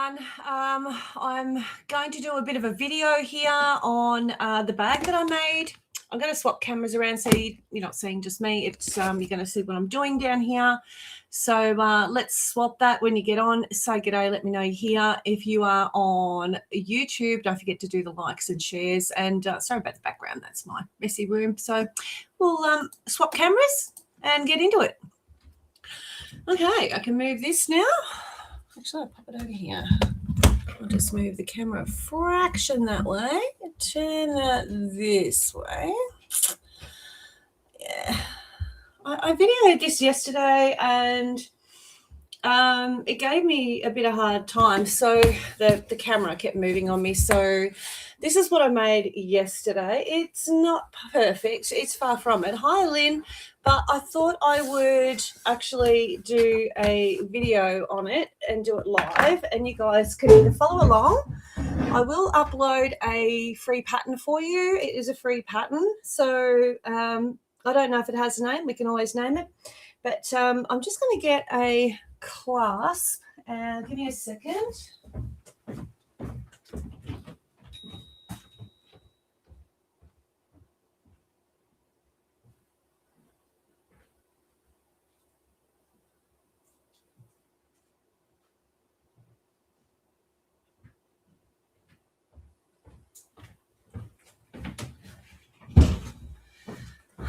everyone. I'm going to do a bit of a video here on the bag that I made. I'm going to swap cameras around so you're not seeing just me. It's you're going to see what I'm doing down here. So let's swap that. When you get on, say g'day, let me know you're here. If you are on YouTube, don't forget to do the likes and shares. And sorry about the background, that's my messy room. So we'll swap cameras and get into it. Okay, I can move this now. Actually, I'll pop it over here. I'll just move the camera a fraction that way. Turn that this way. Yeah. I videoed this yesterday and it gave me a bit of a hard time. So the camera kept moving on me. So this is what I made yesterday. It's not perfect. It's far from it. Hi, Lynn. But I thought I would actually do a video on it and do it live, and you guys can either follow along. I will upload a free pattern for you. It is a free pattern. So I don't know if it has a name. We can always name it. But I'm just going to get a clasp. Give me a second.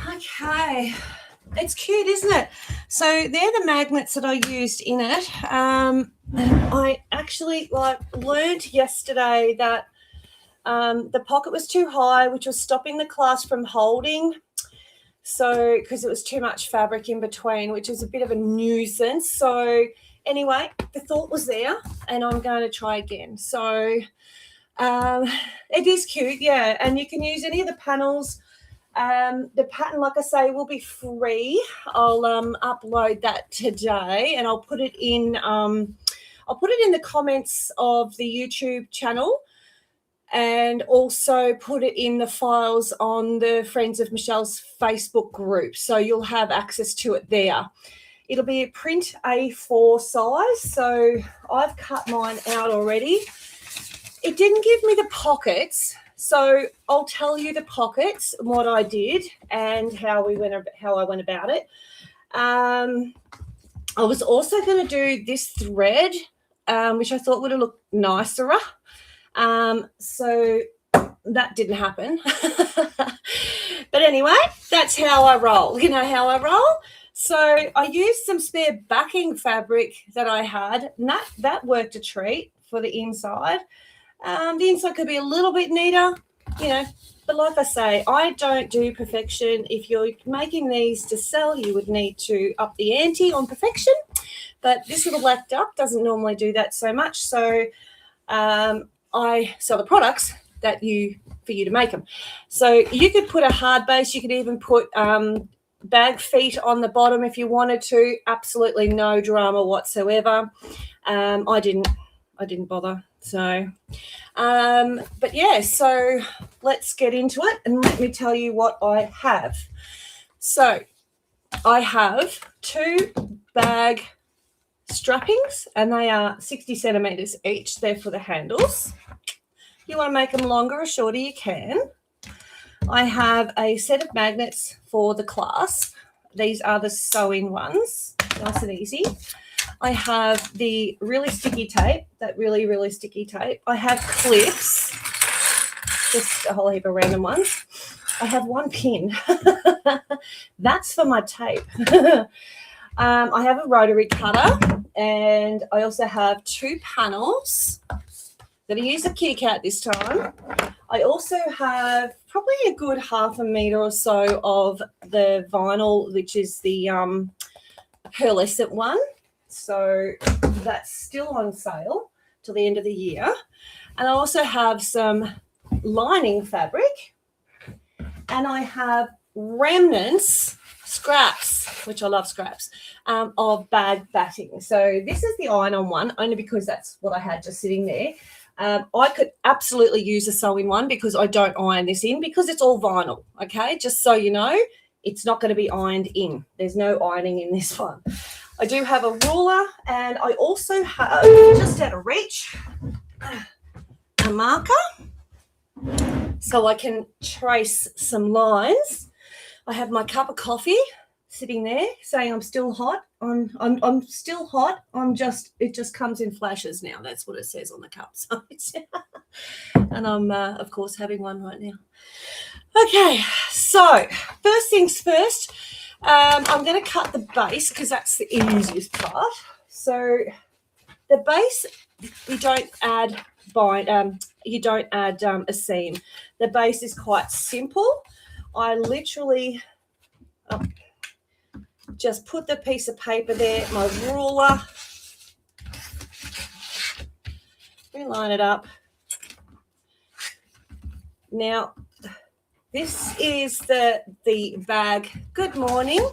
Okay, it's cute, isn't it? So they're the magnets that I used in it. I actually learned yesterday that the pocket was too high, which was stopping the class from holding. So because it was too much fabric in between, which is a bit of a nuisance. So anyway, the thought was there, and I'm going to try again. So it is cute, yeah, and you can use any of the panels. The pattern, like I say, will be free. I'll upload that today, and I'll put it in. I'll put it in the comments of the YouTube channel, and also put it in the files on the Friends of Michelle's Facebook group. So you'll have access to it there. It'll be a print A4 size. So I've cut mine out already. It didn't give me the pockets. So I'll tell you the pockets, what I did, and how I went about it. I was also going to do this thread, which I thought would have looked nicer. So that didn't happen. But anyway, that's how I roll. You know how I roll. So I used some spare backing fabric that I had, and that worked a treat for the inside. The inside could be a little bit neater, you know, but like I say, I don't do perfection. If you're making these to sell, you would need to up the ante on perfection, but this little black duck doesn't normally do that so much. So I sell the products for you to make them. So you could put a hard base. You could even put bag feet on the bottom if you wanted to. Absolutely no drama whatsoever. I didn't bother. So, but yeah, so let's get into it, and let me tell you what I have. So I have 2 bag strappings, and they are 60 centimeters each. They're for the handles. If you want to make them longer or shorter, you can. I have a set of magnets for the clasp. These are the sew-in ones, nice and easy. I have the really sticky tape, that really, really sticky tape. I have clips, just a whole heap of random ones. I have 1 pin. That's for my tape. I have a rotary cutter, and I also have 2 panels that I use a kitty cat this time. I also have probably a good 1/2 meter or so of the vinyl, which is the pearlescent one. So that's still on sale till the end of the year. And I also have some lining fabric, and I have remnants, scraps, which I love scraps, of bag batting. So this is the iron-on one, only because that's what I had just sitting there. I could absolutely use a sewing one because I don't iron this in because it's all vinyl, okay? Just so you know, it's not going to be ironed in. There's no ironing in this one. I do have a ruler, and I also have, just out of reach, marker so I can trace some lines. I have my cup of coffee sitting there saying I'm still hot. I'm still hot. It just comes in flashes now. That's what it says on the cup. So and I'm of course having one right now. Okay, so first things first, I'm going to cut the base because that's the easiest part. So the base, you don't add a seam. The base is quite simple. I literally just put the piece of paper there, my ruler, we line it up. Now, this is the bag. Good morning.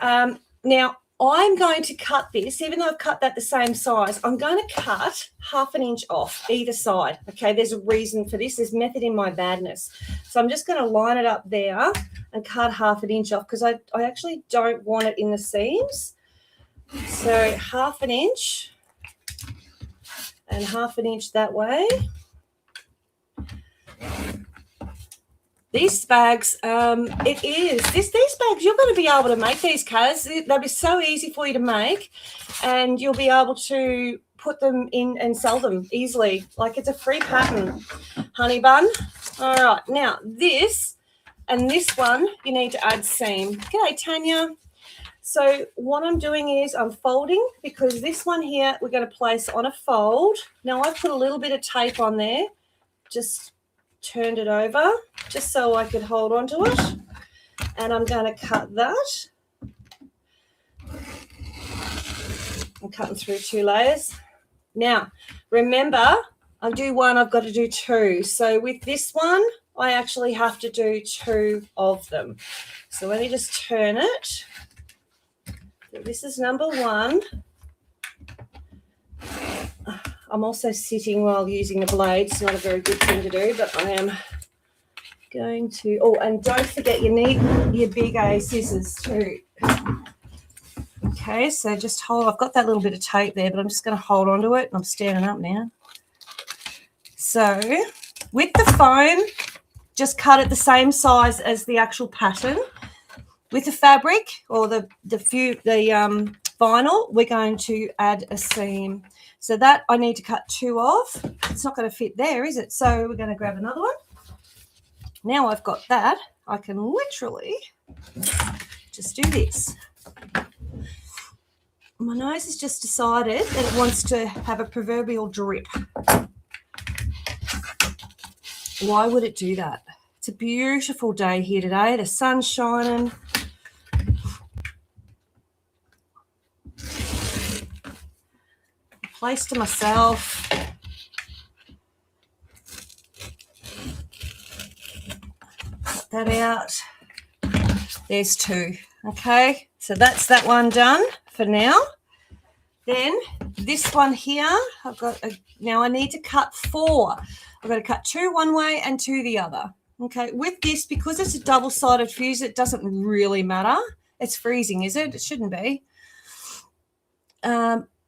Now, I'm going to cut this, even though I've cut that the same size, I'm going to cut 1/2 inch off either side. Okay, there's a reason for this. There's method in my madness. So I'm just going to line it up there and cut 1/2 inch off because I actually don't want it in the seams. So 1/2 inch and 1/2 inch that way. These bags, these bags, you're going to be able to make these, Kaz. They'll be so easy for you to make, and you'll be able to put them in and sell them easily. Like, it's a free pattern, honey bun. All right, now this and this one, you need to add seam. G'day, Tanya. So what I'm doing is I'm folding because this one here we're going to place on a fold. Now I've put a little bit of tape on there, just turned it over just so I could hold on to it, and I'm going to cut that. I'm cutting through 2 layers. Now remember, I do one, I've got to do 2. So with this one I actually have to do 2 of them. So let me just turn it. This is number 1. I'm also sitting while using the blade. It's not a very good thing to do, but I am going to... Oh, and don't forget you need your big A scissors too. Okay, so just hold... I've got that little bit of tape there, but I'm just going to hold on to it. I'm standing up now. So with the foam, just cut it the same size as the actual pattern. With the fabric or the vinyl, we're going to add a seam. So that I need to cut 2 off. It's not going to fit there, is it? So we're going to grab another one. Now I've got that, I can literally just do this. My nose has just decided that it wants to have a proverbial drip. Why would it do that? It's a beautiful day here today. The sun's shining. Place to myself. Cut that out. There's 2. Okay, so that's that one done for now. Then this one here, now I need to cut 4. I've got to cut 2 one way and 2 the other. Okay, with this, because it's a double-sided fuse, it doesn't really matter. It's freezing, is it? It shouldn't be.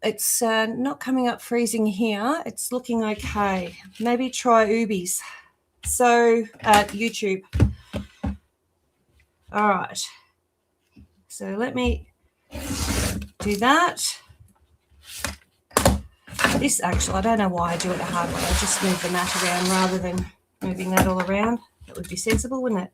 It's not coming up freezing here. It's looking okay. Maybe try Ubi's. So YouTube. All right. So let me do that. This actually, I don't know why I do it the hard way. I just move the mat around rather than moving that all around. That would be sensible, wouldn't it?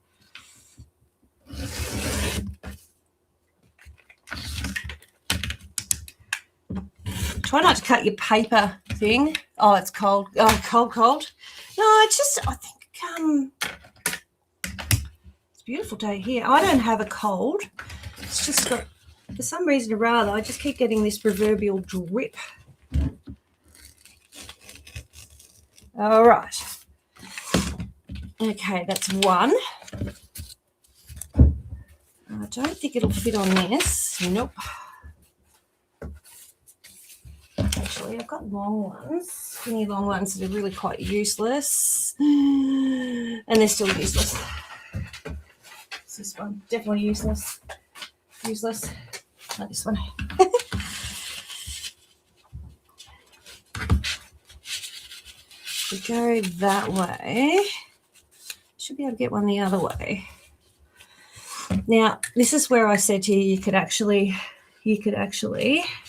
Try not to cut your paper thing. Oh, it's cold. Oh, cold. No, it's just, I think it's a beautiful day here. I don't have a cold. It's just got, for some reason or other, I just keep getting this proverbial drip. All right. Okay, that's 1. I don't think it'll fit on this. Nope. Actually, I've got long ones, skinny long ones that are really quite useless. And they're still useless. It's this one, definitely useless. Useless. Not this one. we go that way. Should be able to get one the other way. Now, this is where I said to you, you could actually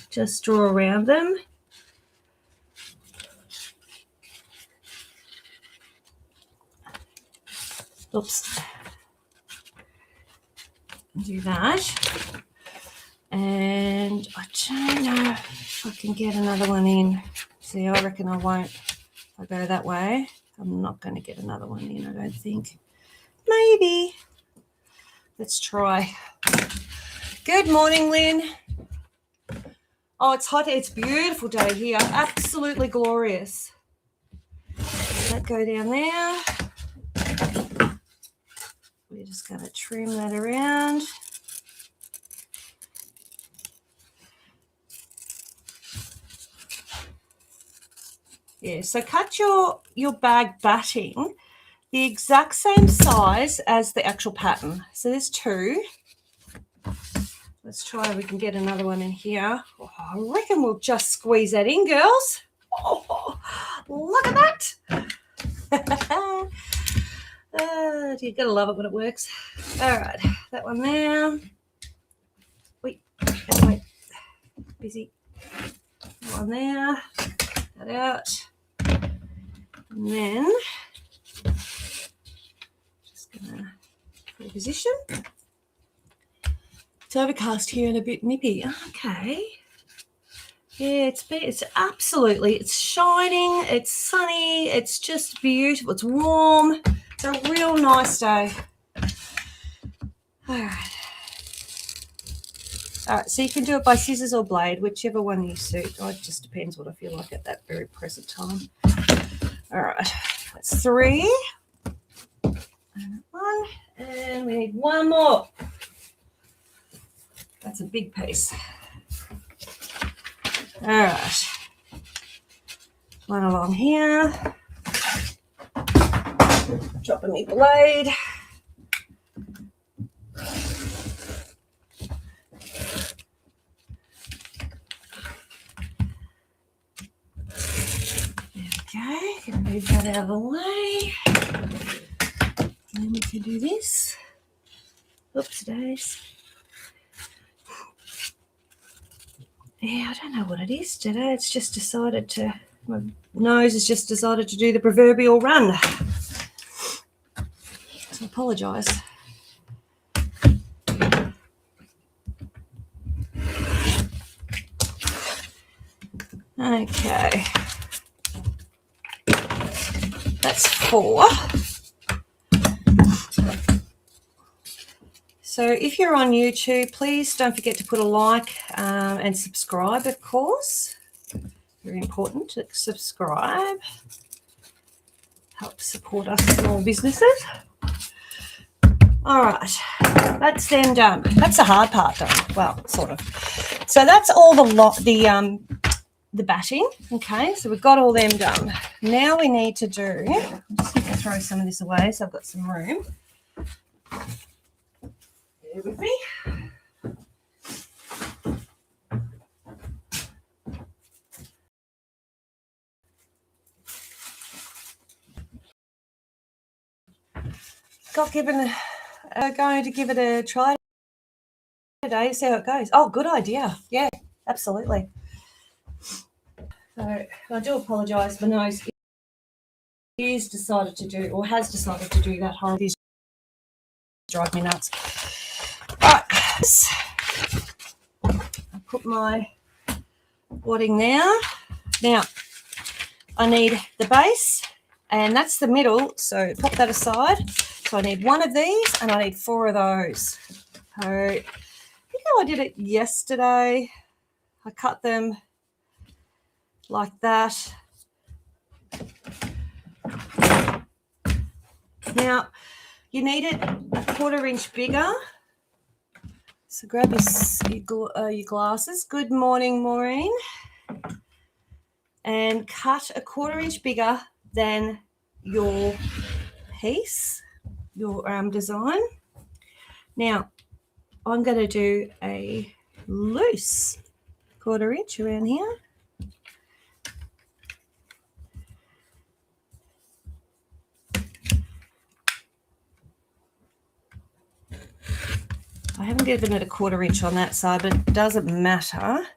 just draw around them. Oops. Do that. And I don't know if I can get another one in. See, I reckon I won't. If I go that way, I'm not going to get another one in, I don't think. Maybe. Let's try. Good morning, Lynn. Oh, it's hot. It's a beautiful day here. Absolutely glorious. Let that go down there. We're just going to trim that around. Yeah, so cut your bag batting the exact same size as the actual pattern. So there's 2. Let's try if we can get another one in here. Oh, I reckon we'll just squeeze that in, girls. Oh, look at that. You've got to love it when it works. All right, that one there. Wait, busy. That one there. That out. And then just gonna reposition. It's overcast here and a bit nippy. Okay. Yeah, it's absolutely, it's shining, it's sunny, it's just beautiful, it's warm. It's a real nice day. All right. All right, so you can do it by scissors or blade, whichever one you suit. It just depends what I feel like at that very present time. All right, that's 3. And 1, and we need 1 more. That's a big piece. All right. 1 along here. Dropping me blade. Okay, can move that out of the way. And then we can do this. Oops, days. Yeah, I don't know what it is today. It's just decided to, my nose has just decided to do the proverbial run. So I apologise. Okay. That's 4. So if you're on YouTube, please don't forget to put a like and subscribe, of course. Very important to subscribe. Help support us small businesses. All right, that's then done. That's the hard part done. Well, sort of. So that's all the batting. Okay, so we've got all them done. Now we need to do, I'm just going to throw some of this away so I've got some room. Bear with me. Going to give it a try today, see how it goes. Oh, good idea. Yeah, absolutely. So I do apologise. My nose has decided to do that horrible. Drive me nuts. All right. I put my wadding there. Now, I need the base, and that's the middle, so pop that aside. So I need 1 of these, and I need 4 of those. So I think I did it yesterday. I cut them like that. Now, you need it a 1/4 inch bigger. So grab your glasses. Good morning, Maureen. And cut a 1/4 inch bigger than your piece, your design. Now, I'm going to do a loose 1/4 inch around here. I haven't given it a 1/4 inch on that side, but it doesn't matter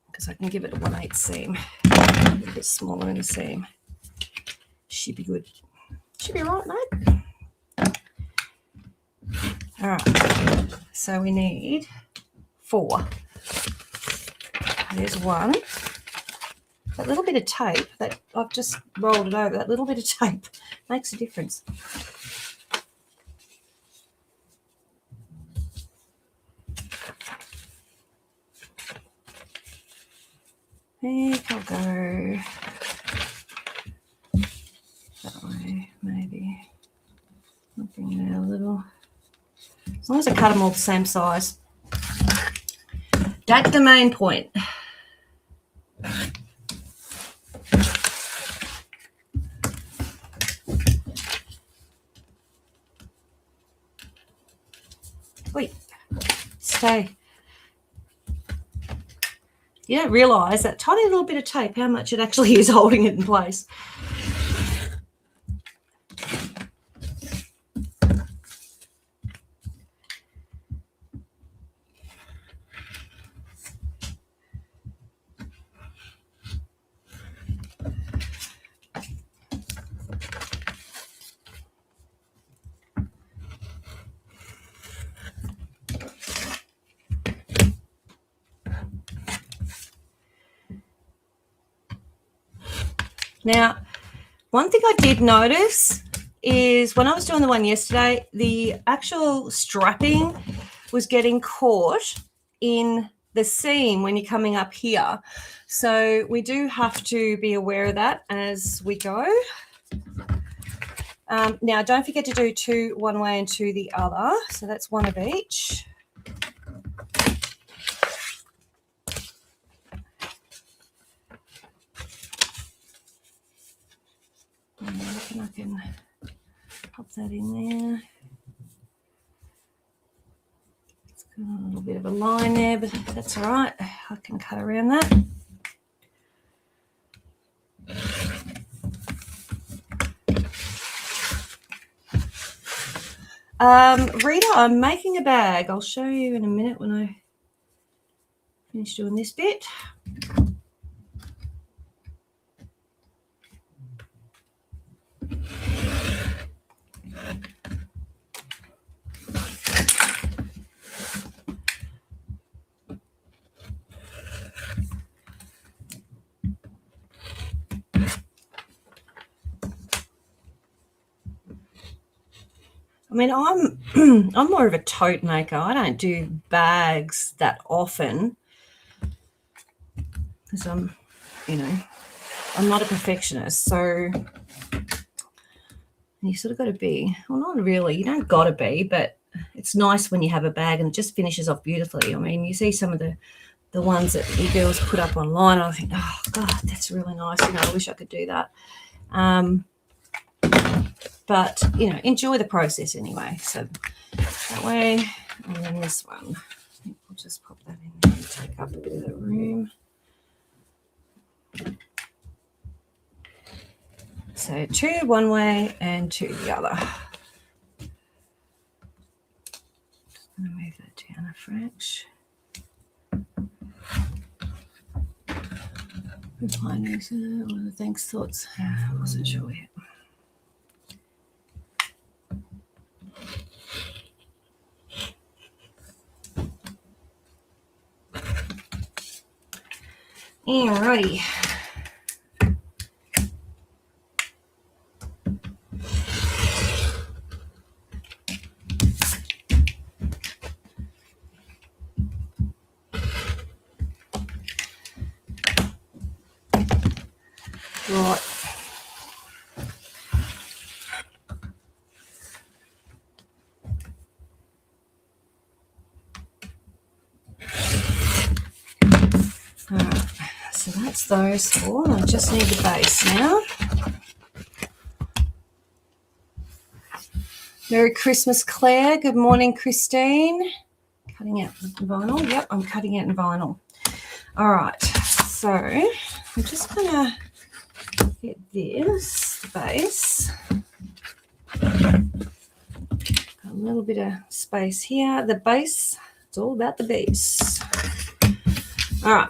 because I can give it a 1/8 seam. A little bit smaller in the seam. Should be good. Should be all right, mate. All right. So we need 4. There's 1. That little bit of tape that I've just rolled it over, that little bit of tape makes a difference. I think I'll go that way, maybe. I'll bring it out a little. As long as I cut them all the same size. That's the main point. Wait, stay. You don't realise that tiny little bit of tape, how much it actually is holding it in place. Now, one thing I did notice is when I was doing the one yesterday, the actual strapping was getting caught in the seam when you're coming up here. So we do have to be aware of that as we go. Now, don't forget to do 2 one way and 2 the other. So that's 1 of each. I can pop that in there. It's got a little bit of a line there, but that's all right. I can cut around that. Rita, I'm making a bag. I'll show you in a minute when I finish doing this bit. I mean, I'm more of a tote maker. I don't do bags that often because I'm not a perfectionist. So you sort of got to be, well, not really. You don't got to be, but it's nice when you have a bag and it just finishes off beautifully. I mean, you see some of the ones that you girls put up online. I think, oh God, that's really nice. I wish I could do that. But, enjoy the process anyway. So that way, and then this one, I think we'll just pop that in there and take up a bit of the room. So 2 one way and 2 the other. I'm going to move that down a fraction. Replying to all the thanks, thoughts. I wasn't sure yet. Alrighty. Right. So that's those 4. I just need the base now. Merry Christmas, Claire. Good morning, Christine. Cutting out the vinyl. Yep, I'm cutting out in vinyl. All right. So I'm just going to get this, the base. Got a little bit of space here. The base, it's all about the base. All right.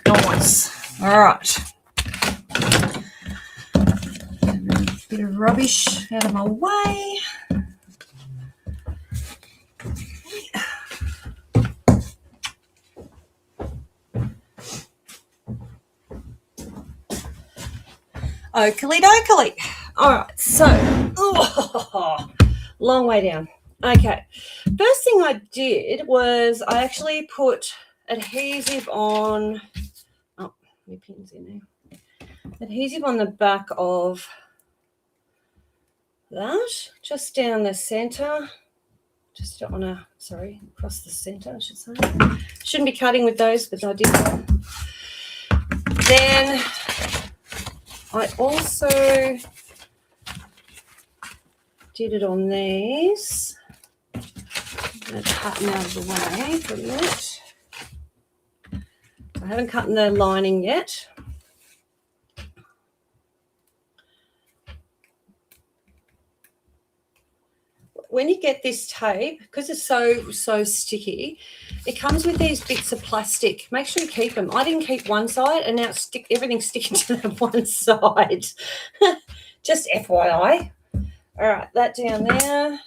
Nice. All right. A bit of rubbish out of my way. Oakley dokley. All right, so long way down. Okay, first thing I did was I actually put adhesive on. Oh, my pin's in there. Adhesive on the back of that, just down the center. Just don't want to, sorry, across the center, I should say. Shouldn't be cutting with those, but I did that. Then I also did it on these. I'm going to cut them out of the way for a minute. I haven't cut the lining yet. When you get this tape, because it's so sticky, it comes with these bits of plastic. Make sure you keep them. I didn't keep one side, and now everything's sticking to that one side. Just FYI. All right, that down there.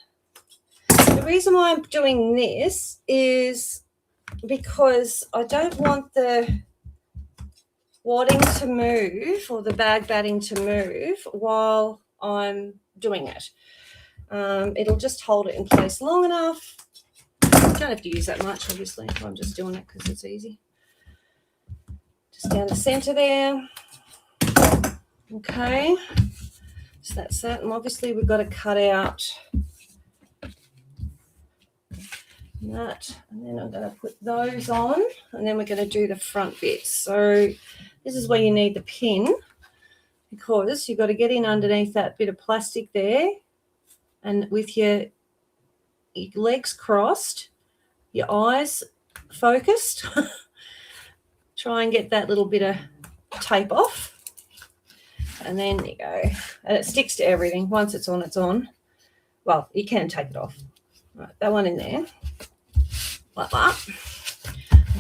The reason why I'm doing this is because I don't want the wadding to move or the bag batting to move while I'm doing it. It'll just hold it in place long enough. You don't have to use that much, obviously. I'm just doing it because it's easy. Just down the center there. Okay. So that's that. And obviously we've got to cut out that. And then I'm going to put those on. And then we're going to do the front bits. So this is where you need the pin, because you've got to get in underneath that bit of plastic there. And with your legs crossed, your eyes focused, try and get that little bit of tape off. And then you go. And it sticks to everything. Once it's on, it's on. Well, you can take it off. Right, that one in there. Like that.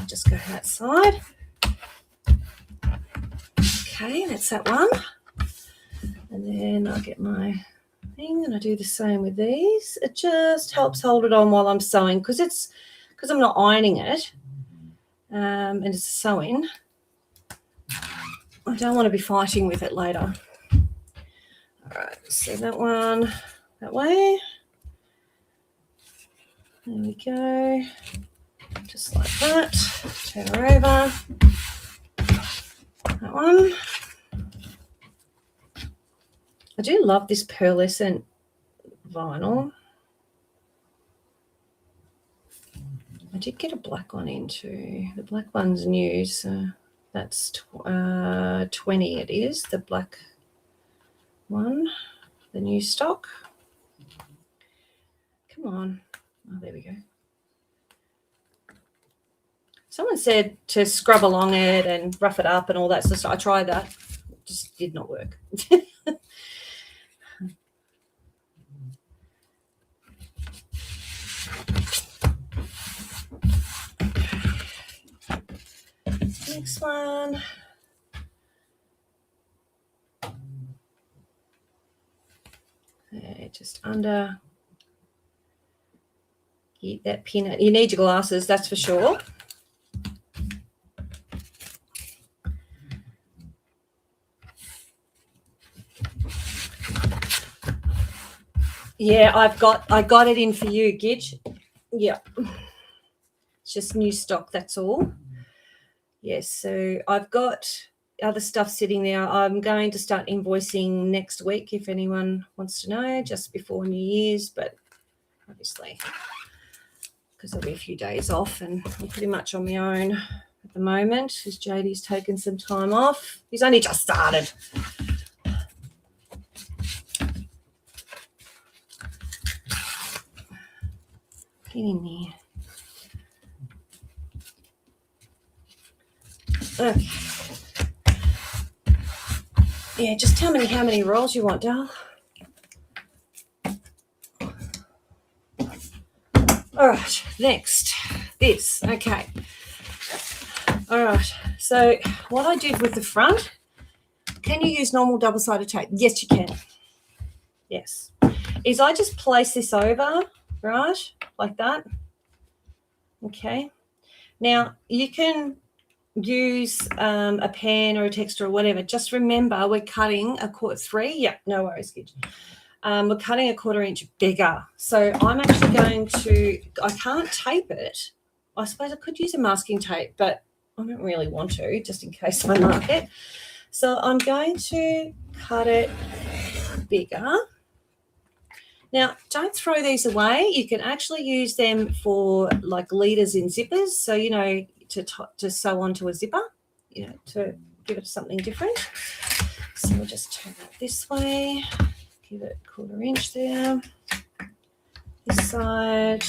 I'll just go that side. Okay, that's that one. And then I'll get my thing, and I do the same with these. It just helps hold it on while I'm sewing, because I'm not ironing it, and it's sewing. I don't want to be fighting with it later. All right, so that one that way. There we go. Just like that. Turn her over. That one. I do love this pearlescent vinyl. I did get a black one in too. The black one's new, so that's 20 it is, the black one, the new stock. Come on. Oh, there we go. Someone said to scrub along it and rough it up and all that sort of stuff. I tried that. It just did not work. Next one. Okay, just under. Get that pin. You need your glasses, that's for sure. Yeah, I got it in for you, Gidge. Yeah. It's just new stock, that's all. Yes, so I've got other stuff sitting there. I'm going to start invoicing next week if anyone wants to know, just before New Year's, but obviously because there'll be a few days off and I'm pretty much on my own at the moment, because JD's taken some time off. He's only just started. Get in there. Okay. Yeah, just tell me how many rolls you want, Dal. All right, next, this. Okay. All right, so what I did with the front, can you use normal double-sided tape? Yes, you can. Yes. Is I just place this over, right, like that. Okay. Now, you can use a pen or a texture or whatever. Just remember, we're cutting a quarter, 3. Yep, no worries, kid. We're cutting a 1/4 inch bigger. So I'm actually going to, I can't tape it. I suppose I could use a masking tape, but I don't really want to, just in case I mark it. So I'm going to cut it bigger. Now, don't throw these away. You can actually use them for like leaders in zippers. So, you know, to sew onto a zipper, you know, to give it something different. So we'll just turn it this way. Give it 1/4 inch there. This side.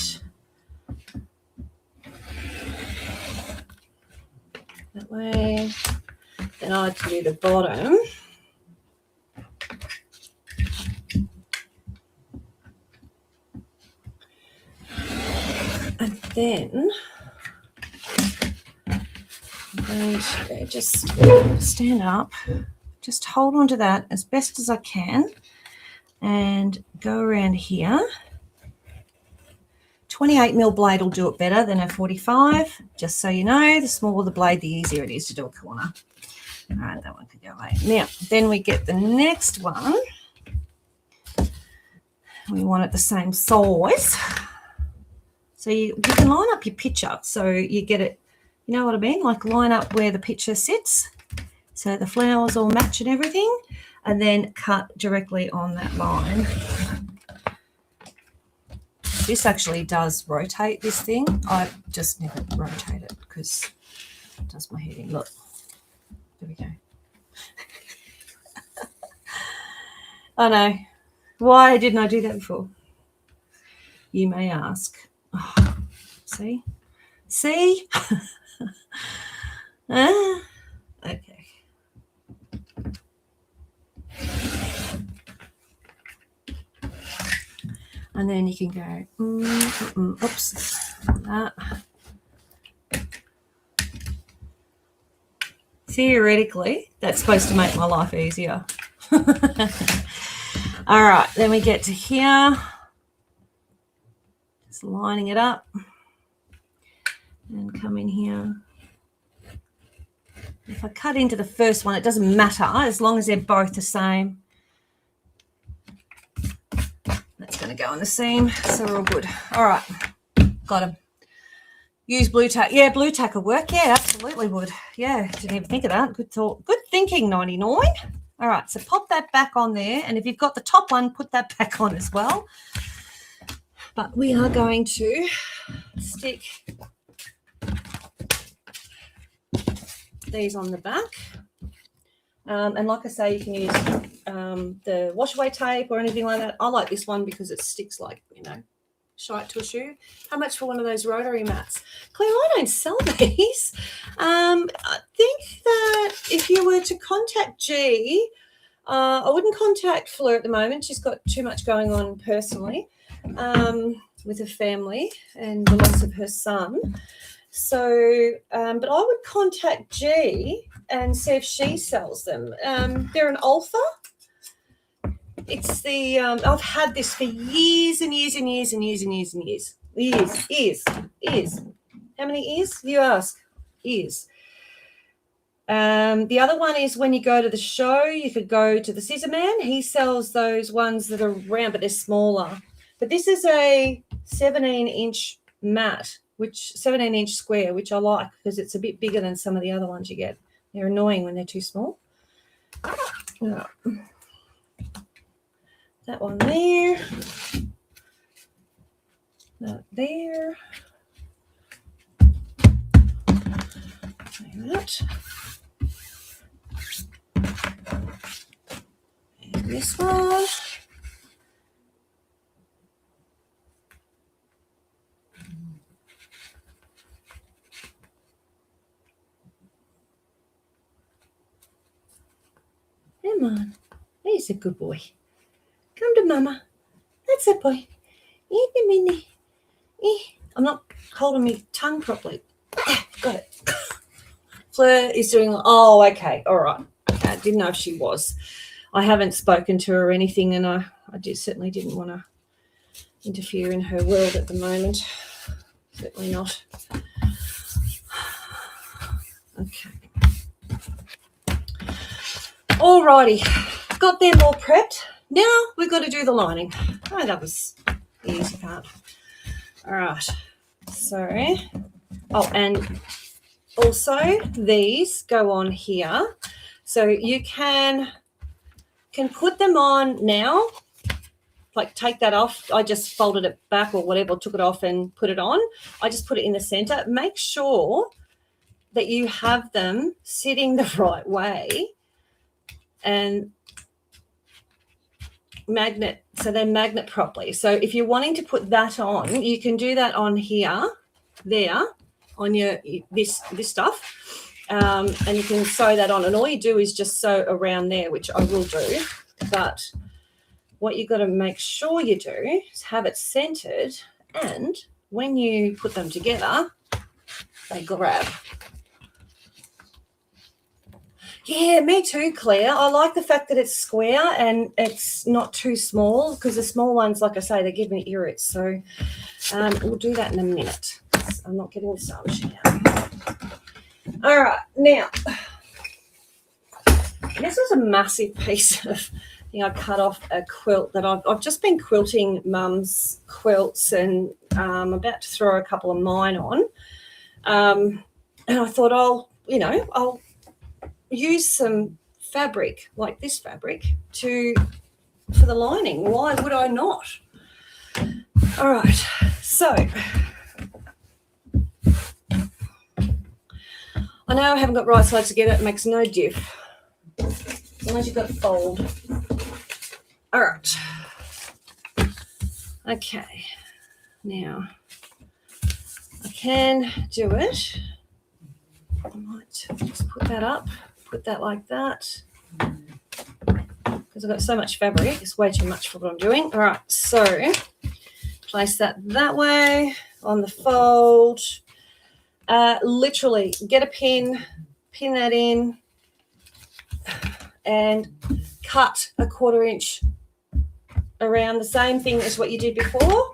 That way. Then I like to do the bottom. And then I'm going to just stand up, just hold on to that as best as I can and go around here. 28mm blade will do it better than a 45. Just so you know, the smaller the blade, the easier it is to do a corner. All right, that one could go away. Now, then we get the next one. We want it the same size. So you can line up your picture so you get it, you know what I mean? Like line up where the picture sits so the flowers all match and everything, and then cut directly on that line. This actually does rotate this thing. I just never rotate it because it does my head in. Look, there we go. I know. Why didn't I do that before? You may ask. Oh, see? See? Okay. And then you can go, oops, that. Theoretically, that's supposed to make my life easier. All right, then we get to here. Just lining it up. And come in here. If I cut into the first one, it doesn't matter as long as they're both the same. That's going to go on the seam, so we're all good. All right, got them. Use blue tack. Yeah, blue tack will work. Yeah, absolutely would. Yeah, didn't even think of that. Good thought. Good thinking, 99. All right, so pop that back on there, and if you've got the top one, put that back on as well. But we are going to stick these on the back. And like I say, you can use the wash away tape or anything like that. I like this one because it sticks like, you know, shite to a shoe. How much for one of those rotary mats? Claire, I don't sell these. I think that if you were to contact G, I wouldn't contact Fleur at the moment. She's got too much going on personally with her family and the loss of her son. So, but I would contact G and see if she sells them. They're an Alpha. It's the, I've had this for years and years and years and years and years and years. Ears. How many ears? You ask. Ears. The other one is when you go to the show, you could go to the Scissor Man. He sells those ones that are round, but they're smaller. But this is a 17-inch mat, which 17-inch square, which I like because it's a bit bigger than some of the other ones you get. They're annoying when they're too small. Yeah. That one there. That there. Like that. And this one. Come on. He's a good boy. Come to Mama. That's a boy. I'm not holding my tongue properly. Got it. Fleur is doing, oh, okay. All right. Okay. I didn't know if she was. I haven't spoken to her or anything, and I certainly didn't want to interfere in her world at the moment. Certainly not. Okay. All righty. Got them all prepped. Now we've got to do the lining. Oh, that was the easy part. All right. So, oh, and also these go on here. So you can put them on now. Like take that off. I just folded it back or whatever, took it off and put it on. I just put it in the center. Make sure that you have them sitting the right way and magnet, so they magnet properly. So if you're wanting to put that on, you can do that on here, there, on your this stuff, and you can sew that on. And all you do is just sew around there, which I will do. But what you've got to make sure you do is have it centered, and when you put them together, they grab. Yeah, me too, Claire. I like the fact that it's square and it's not too small, because the small ones, like I say, they give me irrits. So we'll do that in a minute. I'm not getting the sewing machine out. All right, now, this is a massive piece of thing. I cut off a quilt that I've just been quilting Mum's quilts, and I'm about to throw a couple of mine on. And I thought I'll use some fabric like this fabric for the lining. Why would I not? All right, so I know I haven't got right sides together. It makes no diff as long as you've got the fold. All right, okay, now I can do it. I might just put that up, put that like that, because I've got so much fabric. It's way too much for what I'm doing. All right, so place that way on the fold. Literally get a pin that in, and cut a 1/4 inch around, the same thing as what you did before.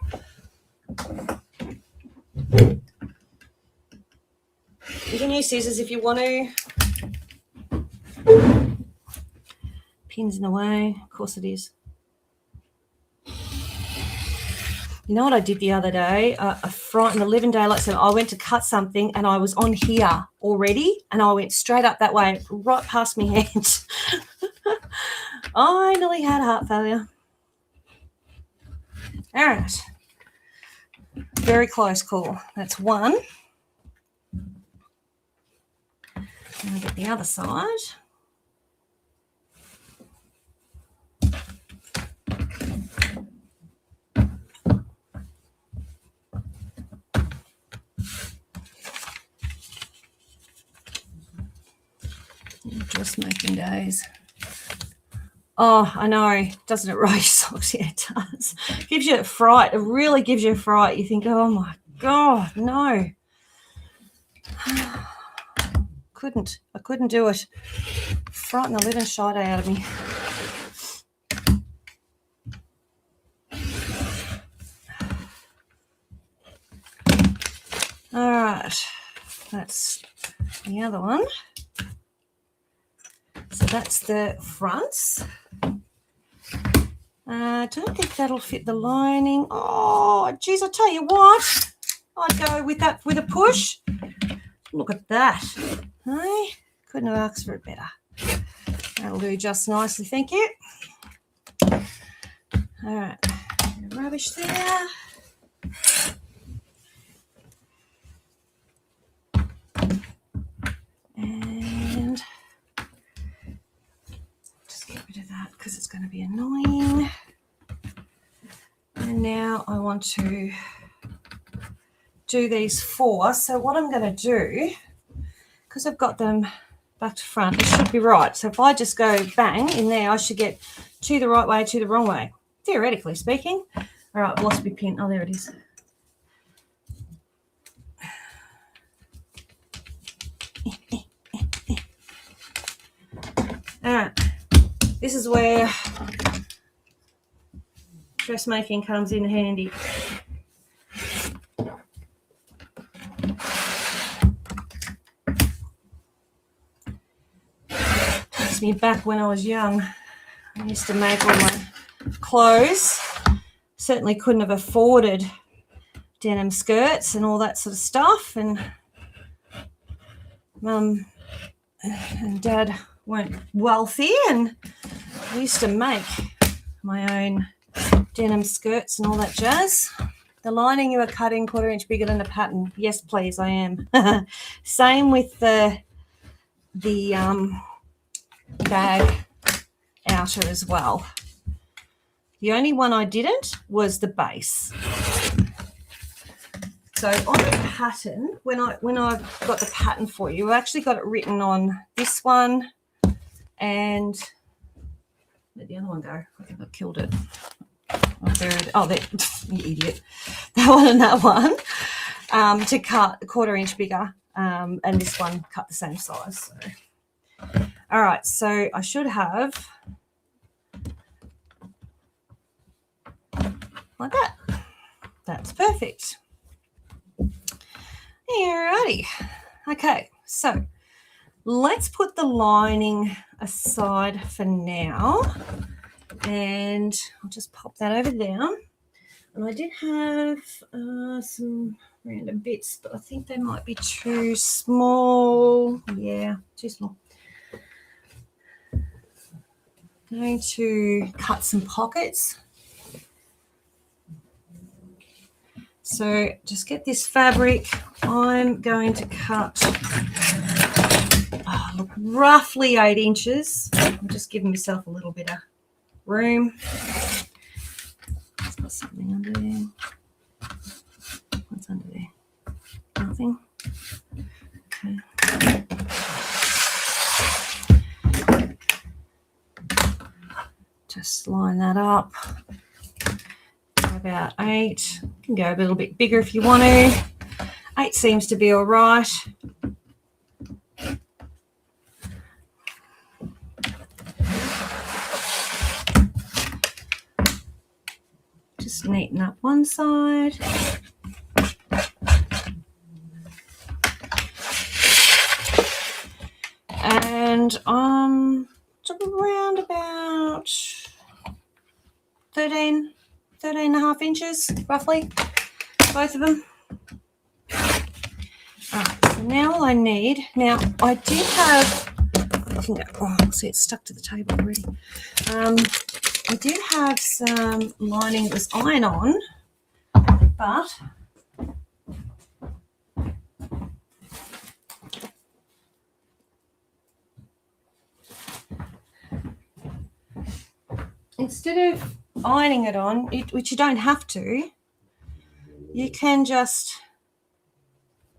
You can use scissors if you want to. Pins in the way, of course it is. You know what I did the other day? I frightened the living daylights. So I went to cut something and I was on here already, and I went straight up that way, right past my hands. I nearly had heart failure. All right. Very close call. That's one. And I'll get the other side. Dressmaking days. Oh, I know. Doesn't it raise your socks? Yeah, it does. Gives you a fright. It really gives you a fright. You think, oh my God, no. I couldn't do it. Frighten the living shite out of me. All right, that's the other one. So that's the fronts. Don't think that'll fit the lining. Oh, geez, I'll tell you what. I'd go with that with a push. Look at that. Hey, couldn't have asked for it better. That'll do just nicely, thank you. All right, rubbish there. And just get rid of that because it's going to be annoying. And now I want to do these 4. So what I'm going to do, because I've got them back to front. It should be right. So if I just go bang in there, I should get to the right way, to the wrong way, theoretically speaking. All right, I've lost my pin. Oh, there it is. All right, this is where dressmaking comes in handy. Takes me back when I was young. I used to make all my clothes. Certainly couldn't have afforded denim skirts and all that sort of stuff, and Mum and Dad weren't wealthy, and I used to make my own denim skirts and all that jazz. The lining you are cutting 1/4 inch bigger than the pattern. Yes, please, I am. Same with the bag outer as well. The only one I didn't was the base. So on the pattern, when I've got the pattern for you, I've actually got it written on this one, and where'd the other one go? I think I killed it. I buried. Oh, there, you idiot! That one and that one to cut 1/4 inch bigger, and this one cut the same size. So. All right, so I should have like that. That's perfect. Alrighty. Okay, so let's put the lining aside for now, and I'll just pop that over there. And I did have some random bits, but I think they might be too small. Yeah, too small. Going to cut some pockets. So just get this fabric. I'm going to cut look, roughly 8 inches. I'm just giving myself a little bit of room. There's got something under there. What's under there? Nothing. Okay. Just line that up. About 8. You can go a little bit bigger if you want to. 8 seems to be all right. Just neaten up one side. And around about 13 and a half inches, roughly, both of them. All right, so now all I need, I did have, see it's stuck to the table already. I did have some lining that was iron-on, but instead of ironing it on, which you don't have to, you can just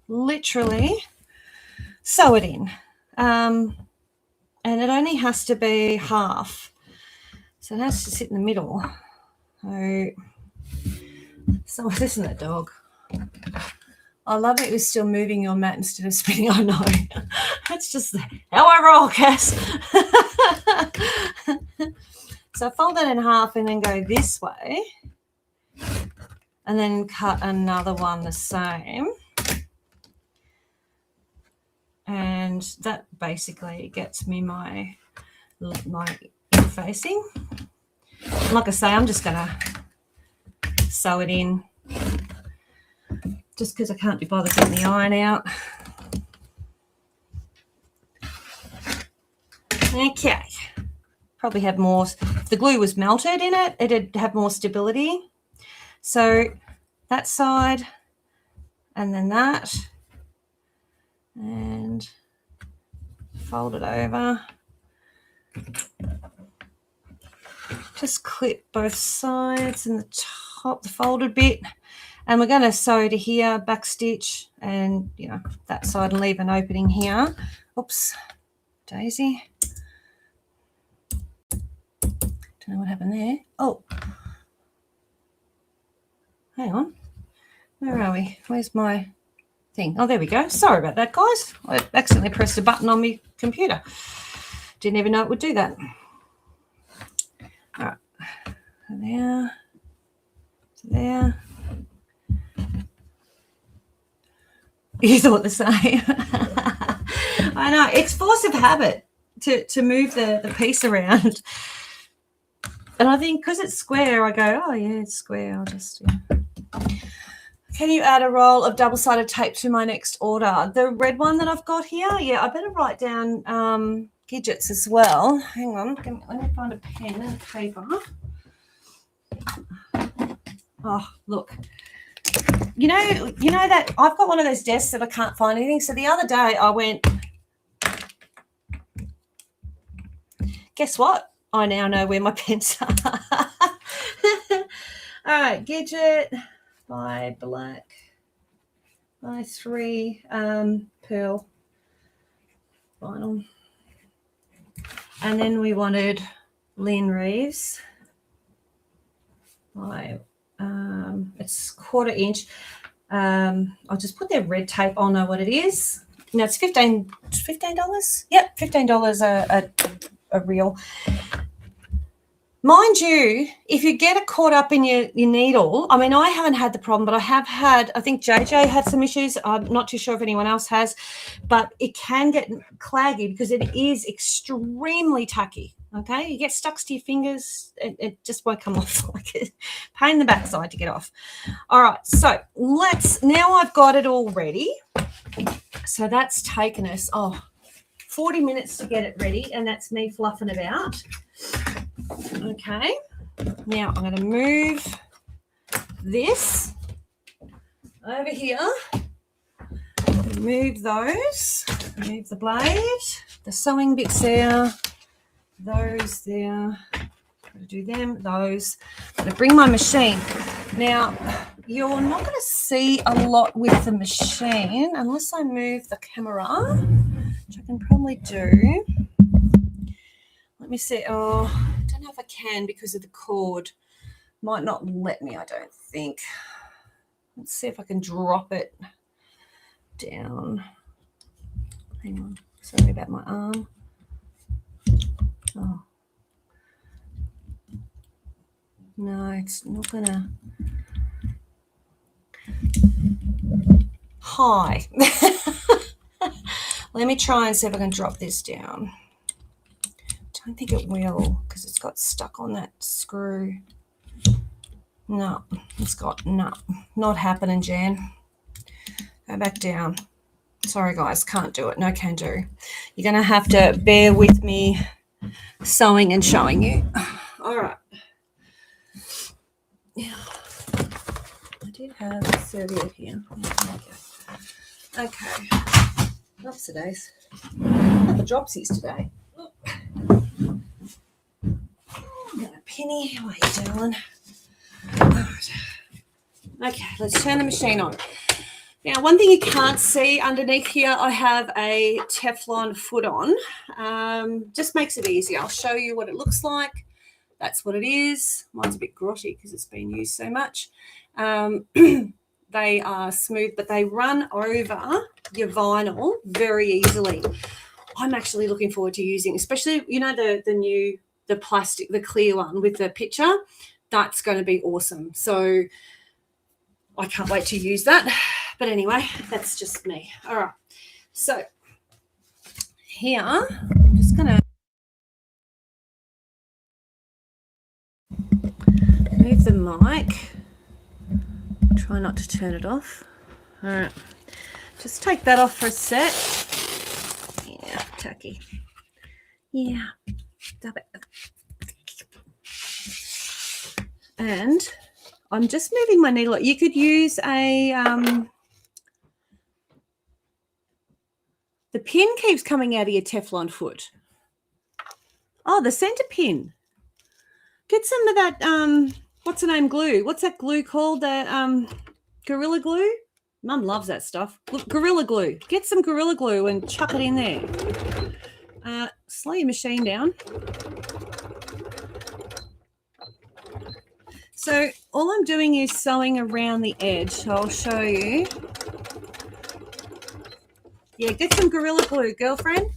literally sew it in, and it only has to be half, so it has to sit in the middle. So listen to that dog. I love it. It was still moving your mat instead of spinning. I know. That's just how I roll, Cass. So fold that in half and then go this way, and then cut another one the same. And that basically gets me my facing. Like I say, I'm just going to sew it in just because I can't be bothered getting the iron out. Okay. Probably have more, if the glue was melted in it, it'd have more stability. So that side, and then that, and fold it over. Just clip both sides and the top, the folded bit, and we're going to sew to here, back stitch, and that side, and leave an opening here. Oops. Daisy. Don't know what happened there. Oh, hang on. Where are we? Where's my thing? Oh, there we go. Sorry about that, guys. I accidentally pressed a button on my computer. Didn't even know it would do that. All right. There. There. You thought the same. I know. It's force of habit to move the piece around. And I think because it's square, I go, oh, yeah, it's square. I'll just, yeah. Can you add a roll of double-sided tape to my next order? The red one that I've got here? Yeah, I better write down Gidgets as well. Hang on. Let me find a pen and paper. Oh, look. You know that I've got one of those desks that I can't find anything. So the other day I went, guess what? I now know where my pens are. All right, Gidget by Black by 3 pearl vinyl. And then we wanted Lynn Reeves by it's 1/4 inch. I'll just put their red tape. I'll know what it is. No, it's $15. Yep, $15 a reel. Mind you, if you get it caught up in your needle, I mean, I haven't had the problem, but I have had, I think JJ had some issues. I'm not too sure if anyone else has, but it can get claggy because it is extremely tacky. Okay, you get stuck to your fingers, it just won't come off. Like a pain in the backside to get off. All right, so now I've got it all ready. So that's taken us 40 minutes to get it ready, and that's me fluffing about. Okay, now I'm going to move this over here. Move those. Move the blade. The sewing bits there. Those there. Got to do them. Those. I'm going to bring my machine. Now, you're not going to see a lot with the machine unless I move the camera, which I can probably do. Let me see. Oh, I don't know if I can because of the cord. Might not let me, I don't think. Let's see if I can drop it down. Hang on. Sorry about my arm. Oh. No, it's not going to. Hi. Let me try and see if I can drop this down. I don't think it will because it's got stuck on that screw. No, not happening, Jan. Go back down. Sorry, guys, can't do it. No can do. You're going to have to bear with me sewing and showing you. All right. Yeah. I did have a serviette here. Okay. Lots of days. Got the dropsies today. Penny, what are you doing? Right. Okay, let's turn the machine on. Now, one thing you can't see underneath here, I have a Teflon foot on. Just makes it easy. I'll show you what it looks like. That's what it is. Mine's a bit grotty because it's been used so much. They are smooth, but they run over your vinyl very easily. I'm actually looking forward to using, especially, you know, the plastic, the clear one with the picture. That's going to be awesome. So I can't wait to use that. But anyway, that's just me. All right. So here, I'm just going to move the mic. Try not to turn it off. All right. Just take that off for a sec. Yeah, tacky. Yeah. And I'm just moving my needle. You could use the pin keeps coming out of your Teflon foot. Oh, the center pin. Get some of that, what's the name, glue? What's that glue called? The Gorilla Glue? Mum loves that stuff. Look, Gorilla Glue. Get some Gorilla Glue and chuck it in there. Slow your machine down. So all I'm doing is sewing around the edge. So I'll show you. Yeah, get some Gorilla Glue, girlfriend.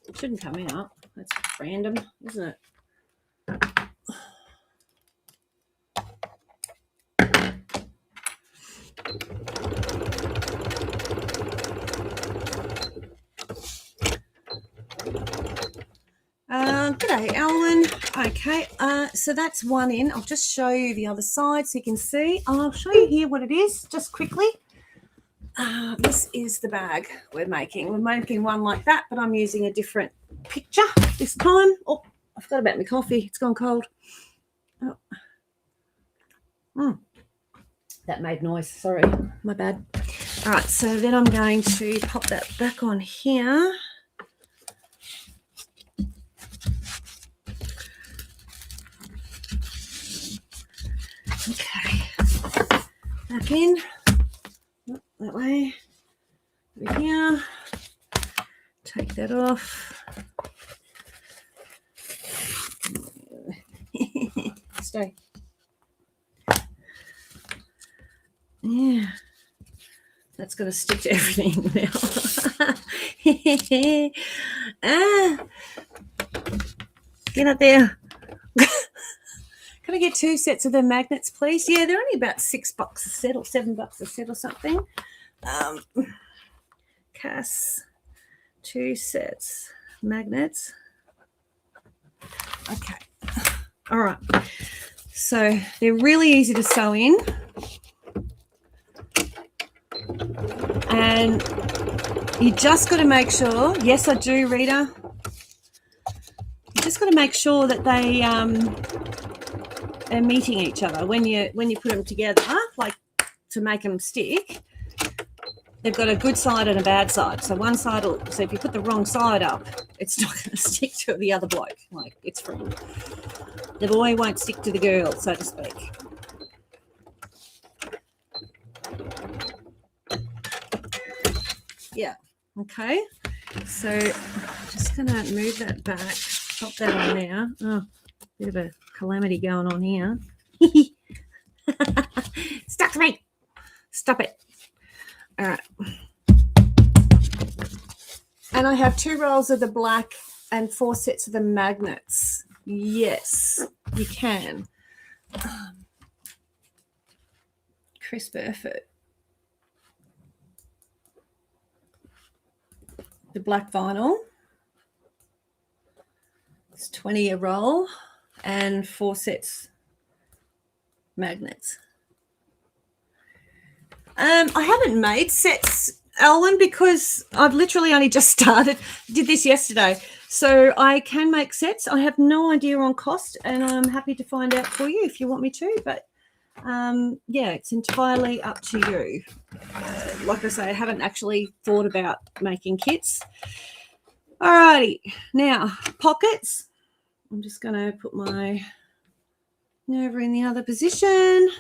It shouldn't come out. That's random, isn't it? G'day, Alan. Okay, so that's one in. I'll just show you the other side so you can see. I'll show you here what it is just quickly. This is the bag we're making. We're making one like that, but I'm using a different picture this time. Oh, I forgot about my coffee. It's gone cold. Oh. That made noise. Sorry, my bad. All right, so then I'm going to pop that back on here. Okay, back in. Oh, that way. Over here. Take that off. Stay. Yeah, that's going to stick to everything now. Get up there. Can I get 2 sets of the magnets, please? Yeah, they're only about $6 a set or $7 a set or something. Cass, 2 sets magnets. Okay. All right. So they're really easy to sew in. And you just got to make sure, yes, I do, Rita. You just got to make sure that they are meeting each other when you put them together, like to make them stick. They've got a good side and a bad side. So one side will, so if you put the wrong side up, it's not going to stick to the other bloke. Like it's free. The boy won't stick to the girl, so to speak. Yeah. Okay. So I'm just going to move that back. Pop that on there. Oh, bit of a calamity going on here. Stuck to me. Stop it. All right. And I have 2 rolls of the black and 4 sets of the magnets. Yes, you can. Crisp effort. The black vinyl. It's 20 a roll and 4 sets magnets. I haven't made sets, Ellen, because I've literally only just started. Did this yesterday. So I can make sets. I have no idea on cost, and I'm happy to find out for you if you want me to. But, yeah, it's entirely up to you. Like I say, I haven't actually thought about making kits. All righty. Now, pockets. I'm just going to put my over in the other position.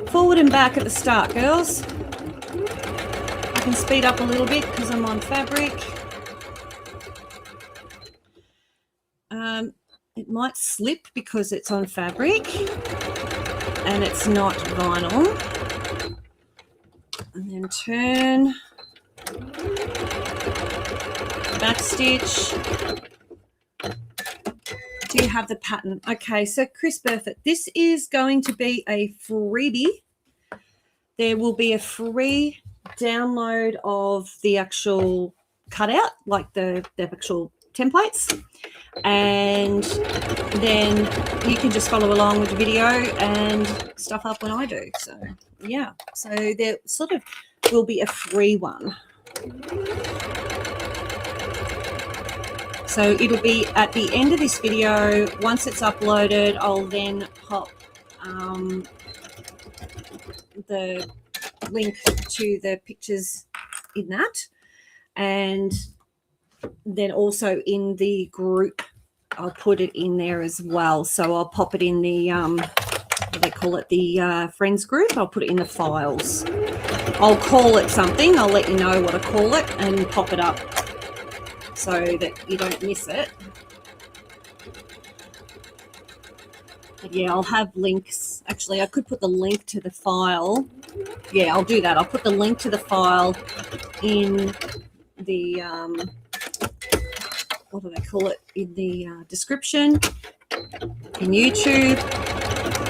Forward and back at the start, girls. I can speed up a little bit because I'm on fabric. It might slip because it's on fabric and it's not vinyl. And then turn, back stitch. Do you have the pattern? Okay, so Chris Burford, this is going to be a freebie. There will be a free download of the actual cutout, like the actual templates, and then you can just follow along with the video and stuff up when I do. So yeah, so there sort of will be a free one. So it'll be at the end of this video. Once it's uploaded, I'll then pop the link to the pictures in that, and then also in the group I'll put it in there as well. So I'll pop it in the what do they call it, the friends group. I'll put it in the files. I'll call it something. I'll let you know what I call it and pop it up so that you don't miss it. But yeah, I'll have links. Actually, I could put the link to the file. Yeah, I'll do that. I'll put the link to the file in the, what do they call it, in the description in YouTube.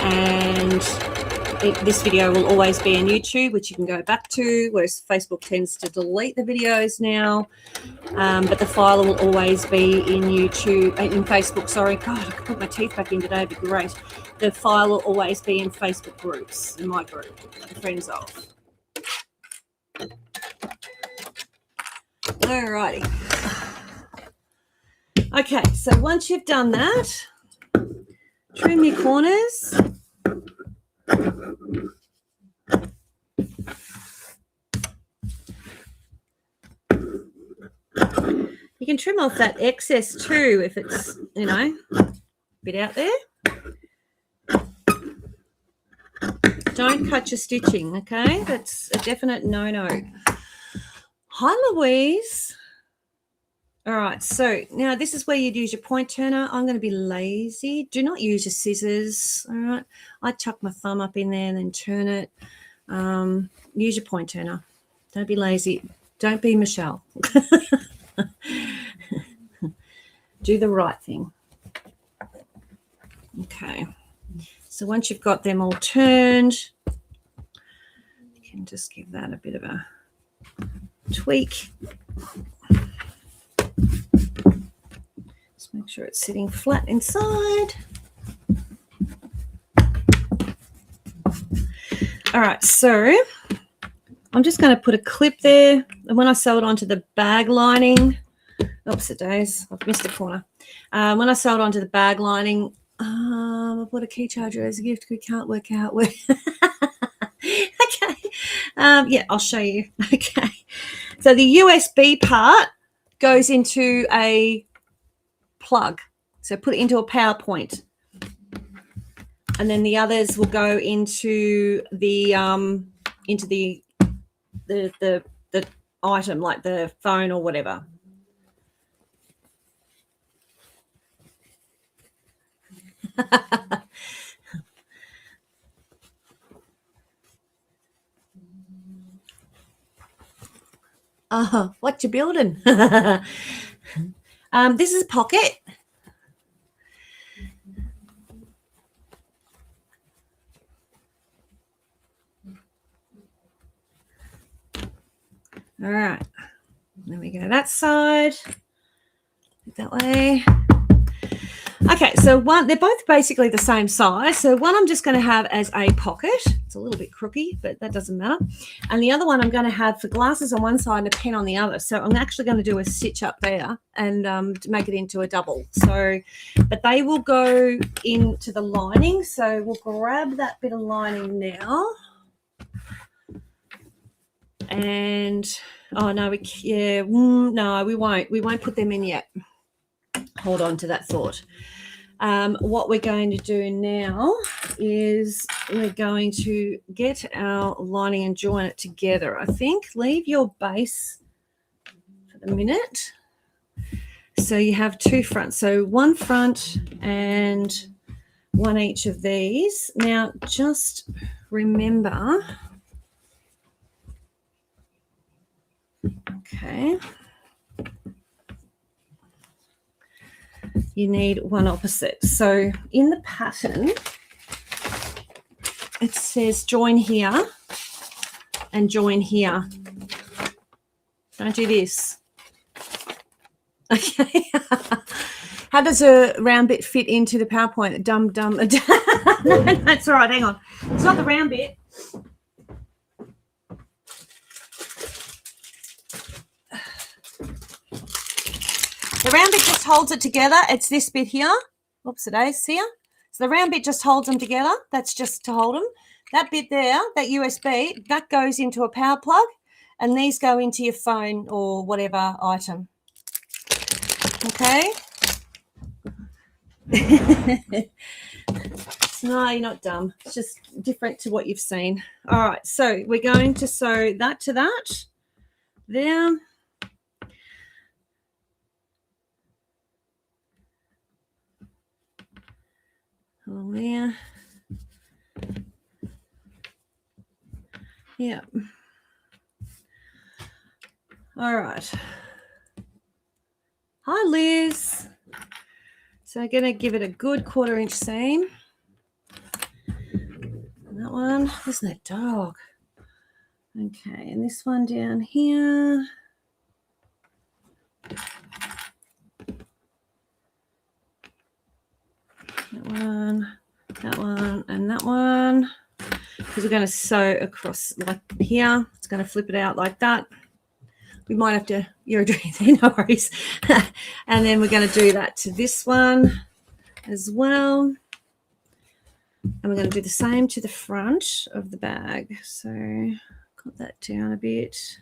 And this video will always be on YouTube, which you can go back to, whereas Facebook tends to delete the videos now. But the file will always be in YouTube, in Facebook, sorry. God, I could put my teeth back in today, it'd be great. The file will always be in Facebook groups, in my group, the Friends of. Alrighty. Okay, so once you've done that, trim your corners. You can trim off that excess too if it's, a bit out there. Don't cut your stitching, okay? That's a definite no-no. Hi, Louise. All right, so now this is where you'd use your point turner. I'm going to be lazy. Do not use your scissors, all right? I chuck my thumb up in there and then turn it. Use your point turner. Don't be lazy. Don't be Michelle. Do the right thing. Okay. So once you've got them all turned, you can just give that a bit of a tweak. Just make sure it's sitting flat inside. All right, so I'm just going to put a clip there. And when I sew it onto the bag lining, oops, it days, I've missed a corner. When I sew it onto the bag lining, I bought a key charger as a gift. We can't work out where. Okay. Yeah, I'll show you. Okay. So the USB part goes into a plug. So put it into a PowerPoint. And then the others will go into the item, like the phone or whatever. What you building? This is a pocket. All right, there we go. That side, that way. Okay, so they're both basically the same size. So one I'm just going to have as a pocket. It's a little bit crooky, but that doesn't matter. And the other one I'm going to have for glasses on one side and a pen on the other. So I'm actually going to do a stitch up there and to make it into a double. So, but they will go into the lining. So we'll grab that bit of lining now. And, oh, no, no, we won't. We won't put them in yet. Hold on to that thought. What we're going to do now is we're going to get our lining and join it together, I think. Leave your base for the minute. So you have two fronts. So one front and one each of these. Now, just remember, okay, you need one opposite. So in the pattern, it says join here and join here. Don't do this. Okay. How does a round bit fit into the PowerPoint? Dumb. No, that's all right. Hang on. It's not the round bit. The round bit just holds it together. It's this bit here. Oops, it is here. So the round bit just holds them together. That's just to hold them. That bit there, that USB, that goes into a power plug, and these go into your phone or whatever item. Okay. It's No, you're not dumb. It's just different to what you've seen. All right, so we're going to sew that to that. There. Oh, there. Yeah. All right. Hi, Liz. So I'm going to give it a good 1/4 inch seam. And that one, isn't that dog? Okay, and this one down here. That one, and that one. Because we're going to sew across like here. It's going to flip it out like that. We might have to, you're doing there, no worries. And then we're going to do that to this one as well. And we're going to do the same to the front of the bag. So cut that down a bit.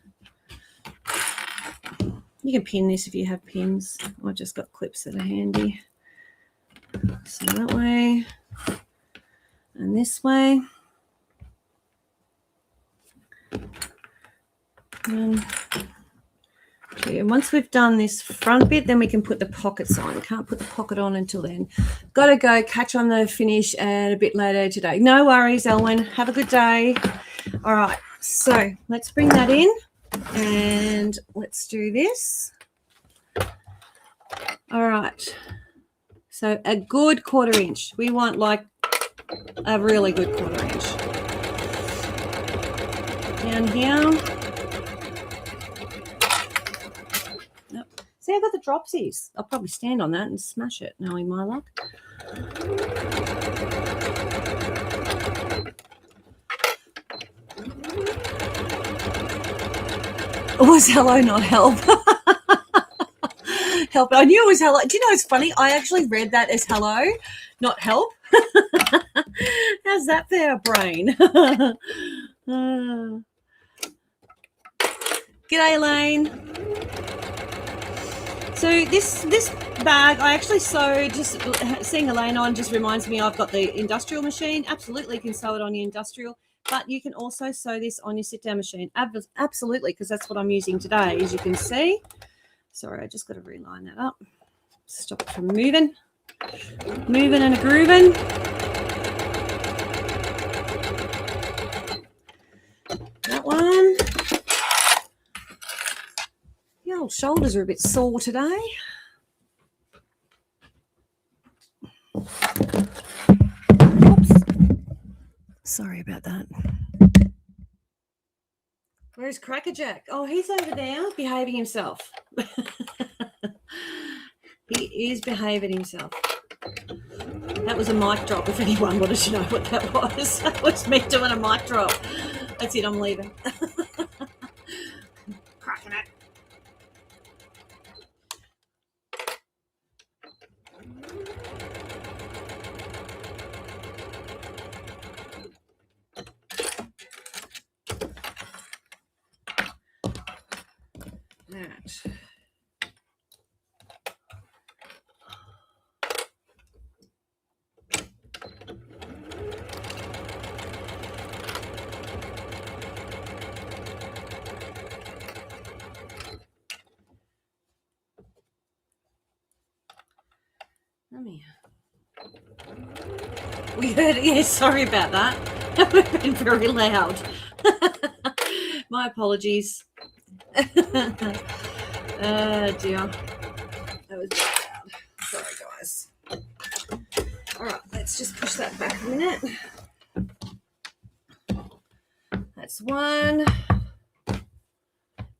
You can pin this if you have pins. I just got clips that are handy. So that way and this way. And once we've done this front bit, then we can put the pockets on. Can't put the pocket on until then. Got to go catch on the finish and a bit later today. No worries, Elwyn. Have a good day. All right, so let's bring that in and let's do this. All right. So a good 1/4 inch. We want like a really good 1/4 inch. Down here. Yep. See, I got the dropsies. I'll probably stand on that and smash it, knowing my luck. It was hello, not help. Help. I knew it was hello. Do you know it's funny? I actually read that as hello, not help. How's that for our brain? G'day, Elaine. So this bag I actually sewed, just seeing Elaine on just reminds me I've got the industrial machine. Absolutely can sew it on your industrial, but you can also sew this on your sit-down machine. Absolutely, because that's what I'm using today, as you can see. Sorry, I just got to reline that up. Stop it from moving. Moving and a grooving. That one. The old shoulders are a bit sore today. Oops. Sorry about that. Where's Crackerjack? Oh, he's over there behaving himself. He is behaving himself. That was a mic drop, if anyone wanted to know what that was. That was me doing a mic drop. That's it, I'm leaving. Cracking it. That. We heard it. Yeah, sorry about that. That would have been very loud. My apologies. Oh dear. That was very loud. Sorry, guys. All right, let's just push that back a minute. That's one.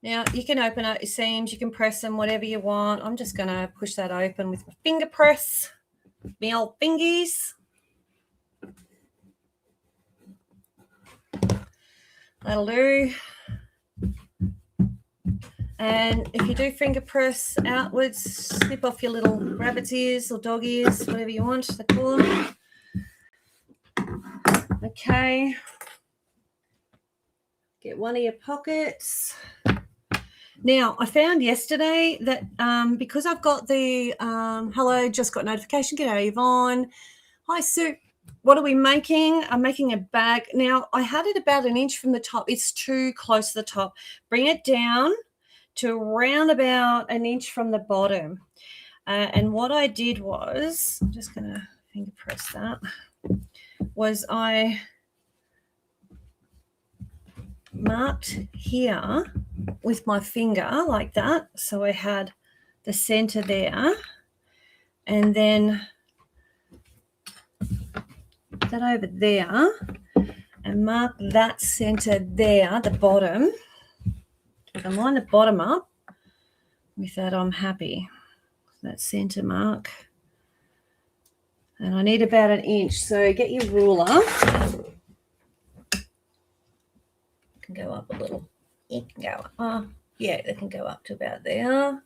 Now, you can open up your seams. You can press them, whatever you want. I'm just going to push that open with my finger press. My old fingies. That'll do. And if you do finger press outwards, snip off your little rabbit's ears or dog ears, whatever you want to call them. Okay. Get one of your pockets. Now, I found yesterday that because I've got the hello, just got notification. G'day, Yvonne. Hi, Sue. what are we making? I'm making a bag. Now, I had it about an inch from the top. It's too close to the top. Bring it down to around about an inch from the bottom. And what I did was, I'm just going to finger press that, was I marked here with my finger like that. So I had the center there, and then that over there, and mark that center there, the bottom. If I can line the bottom up with that, I'm happy. That center mark. And I need about an inch. So get your ruler. It can go up a little. It can go up. Oh, yeah, it can go up to about there.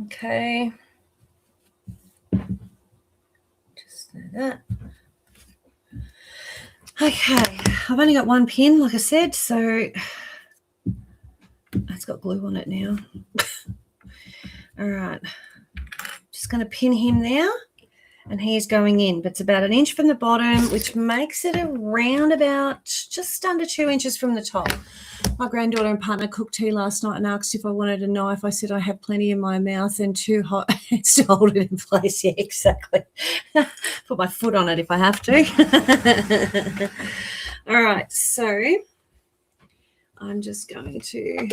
Okay. Just like that. Okay, I've only got one pin, like I said, so it's got glue on it now. All right, just going to pin him there, and he's going in, but it's about an inch from the bottom, which makes it around about just under 2 inches from the top. My granddaughter and partner cooked tea last night and asked if I wanted a knife. I said I have plenty in my mouth and too hot to hold it in place. Yeah, exactly. Put my foot on it if I have to. All right, so I'm just going to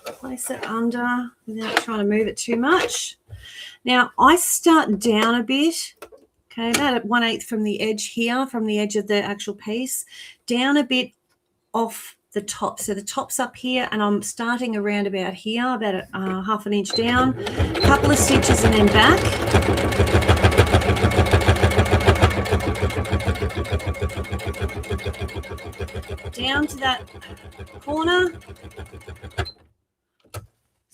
place it under without trying to move it too much. Now, I start down a bit, okay, about at 1/8 from the edge here, from the edge of the actual piece, down a bit off the top. So the top's up here, and I'm starting around about here, about half an inch down, a couple of stitches and then back. Down to that corner.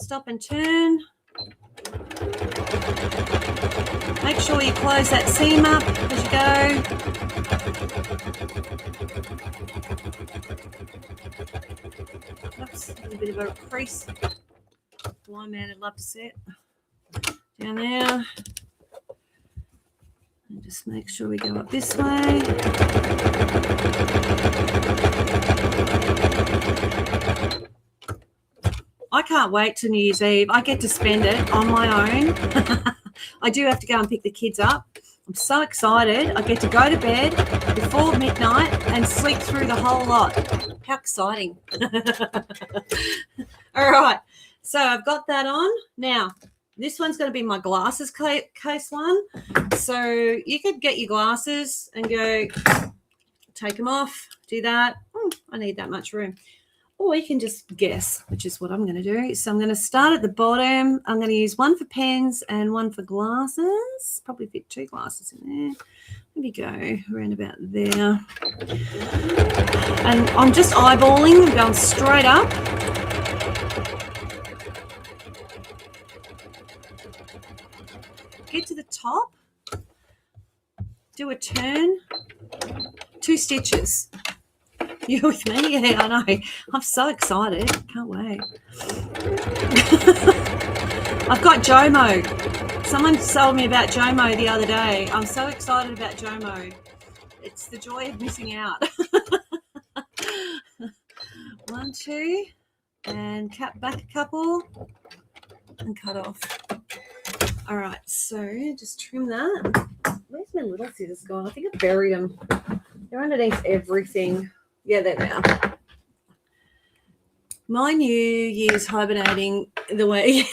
Stop and turn. Make sure you close that seam up as you go. Oops, a little bit of a crease. Blind man would love to see it. Down there. And just make sure we go up this way. I can't wait till New Year's Eve. I get to spend it on my own. I do have to go and pick the kids up. I'm so excited. I get to go to bed before midnight and sleep through the whole lot. How exciting. All right. So I've got that on. Now, this one's going to be my glasses case one. So you could get your glasses and go take them off, do that. I need that much room. Or you can just guess, which is what I'm going to do. So I'm going to start at the bottom. I'm going to use one for pens and one for glasses. Probably fit 2 glasses in there. Maybe go around about there. And I'm just eyeballing, I'm going straight up. Get to the top. Do a turn. 2 stitches. You with me? Yeah, I know. I'm so excited. Can't wait. I've got Jomo. Someone told me about Jomo the other day. I'm so excited about Jomo. It's the joy of missing out. 1, 2, and cut back a couple and cut off. All right, so just trim that. Where's my little scissors gone? I think I buried them. They're underneath everything. Yeah, there they are. My New Year's hibernating the way.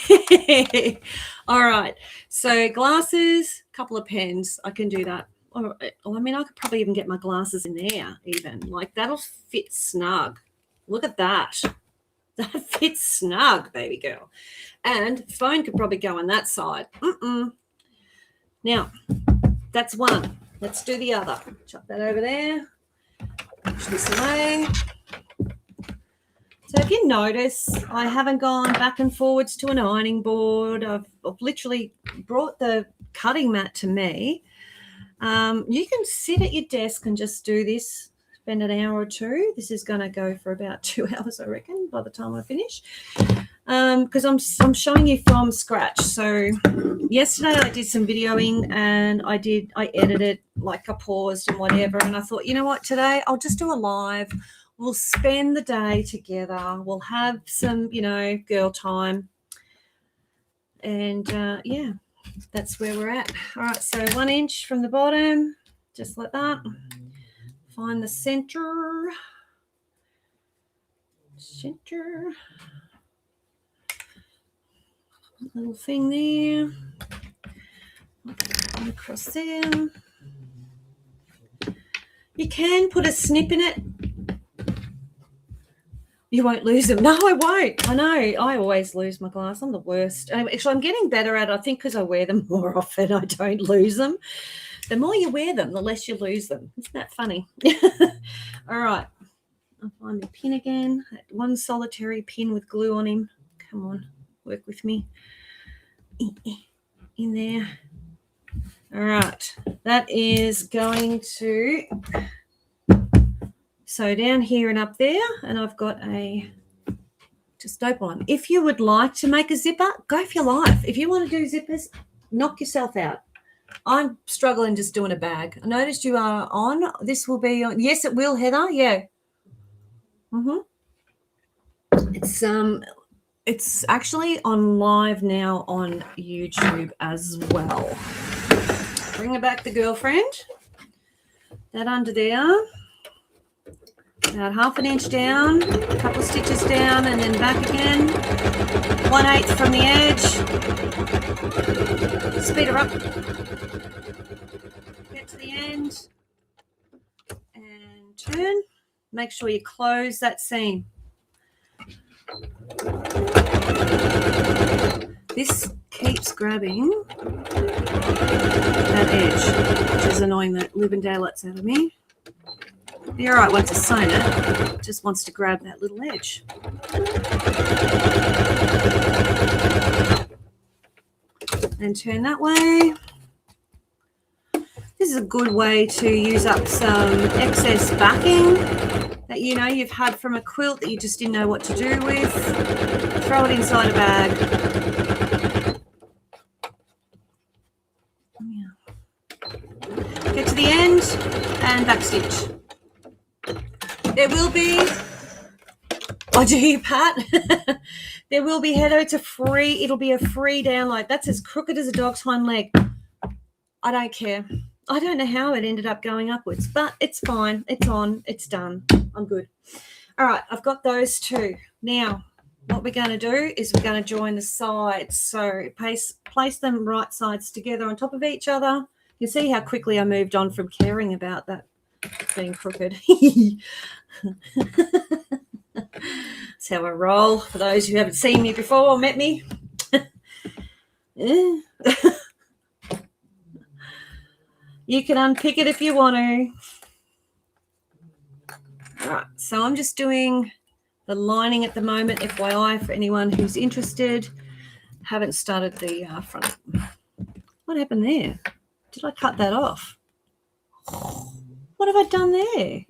All right. So glasses, couple of pens. I can do that. Or, I mean, I could probably even get my glasses in there even. Like, that'll fit snug. Look at that. That fits snug, baby girl. And phone could probably go on that side. Now, that's one. Let's do the other. Chuck that over there. Push this away. So if you notice, I haven't gone back and forwards to an ironing board. I've literally brought the cutting mat to me. You can sit at your desk and just do this, spend an hour or two. This is going to go for about 2 hours, I reckon, by the time I finish. because I'm showing you from scratch. So yesterday I did some videoing and I edited, like I paused and whatever, and I thought, you know what, today I'll just do a live. We'll spend the day together. We'll have some, girl time. And yeah, that's where we're at. All right, so 1 inch from the bottom, just like that. Find the center. Little thing there. And across there. You can put a snip in it. You won't lose them. No, I won't. I know. I always lose my glass. I'm the worst. Actually, I'm getting better at it, I think, because I wear them more often. I don't lose them. The more you wear them, the less you lose them. Isn't that funny? All right. I'll find my pin again. That one solitary pin with glue on him. Come on. Work with me. In there. All right. That is going to sew down here and up there. And I've got just open one. If you would like to make a zipper, go for your life. If you want to do zippers, knock yourself out. I'm struggling just doing a bag. I noticed you are on. This will be on. Yes, it will, Heather. Yeah. It's actually on live now on YouTube as well. Bring it back, the girlfriend. That under there. About 1/2 inch down, a couple of stitches down, and then back again. 1/8 from the edge. Speed her up. Get to the end. And turn. Make sure you close that seam. This keeps grabbing that edge, which is annoying the living daylights out of me. Be all right once it's sewn it. It just wants to grab that little edge. And turn that way. This is a good way to use up some excess backing that you've had from a quilt that you just didn't know what to do with. Throw it inside a bag. Get to the end and backstitch. There will be, I do you, Pat. There will be, Heather, it'll be a free download. That's as crooked as a dog's hind leg. I don't care. I don't know how it ended up going upwards, but it's fine. It's on. It's done. I'm good. All right, I've got those two. Now, what we're going to do is we're going to join the sides. So place them right sides together on top of each other. You see how quickly I moved on from caring about that being crooked. That's how I roll. For those who haven't seen me before or met me. Yeah. You can unpick it if you want to. All right, so I'm just doing the lining at the moment, FYI, for anyone who's interested. Haven't started the front. What happened there? Did I cut that off? What have I done there?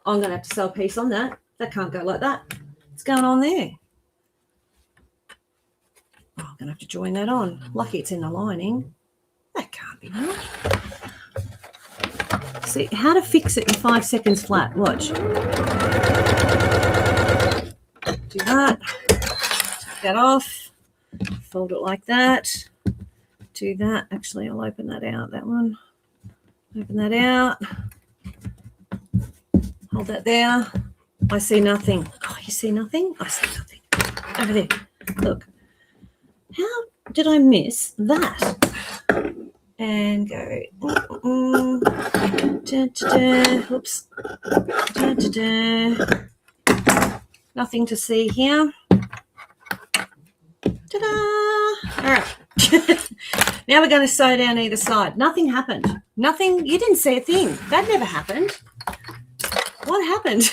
I'm going to have to sew a piece on that. That can't go like that. What's going on there? Oh, I'm going to have to join that on. Lucky it's in the lining. That can't be right. See, how to fix it in 5 seconds flat. Watch. Do that. Take that off. Fold it like that. Do that. Actually, I'll open that out, that one. Open that out. Hold that there. I see nothing. Oh, you see nothing? I see nothing. Over there. Look. How did I miss that? And go. Oops. Nothing to see here. Ta-da! All right. Now we're going to sew down either side. Nothing happened. Nothing. You didn't see a thing. That never happened. What happened?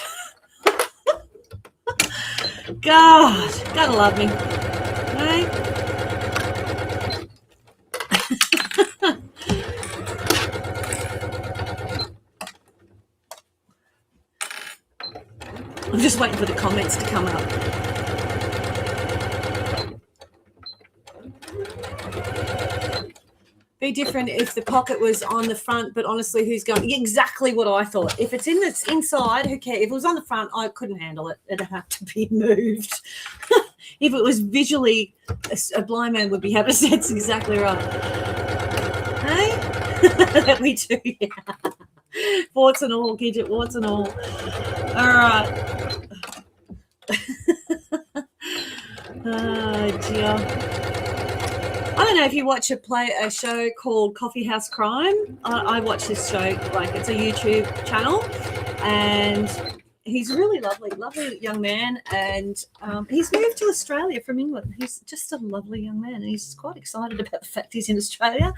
God, gotta love me. Right? I'm just waiting for the comments to come up. be different if the pocket was on the front, but honestly, who's going? Exactly what I thought. If it's in this inside, who cares? If it was on the front, I couldn't handle it. It'd have to be moved. If it was visually, a blind man would be happy. That's exactly right. Hey, that we do. Yeah. Warts and all, Gidget, warts and all. All right. Oh dear. I don't know if you watch a show called Coffee House Crime. I watch this show, like it's a YouTube channel, and he's really lovely young man, and he's moved to Australia from England. He's just a lovely young man, and he's quite excited about the fact he's in Australia.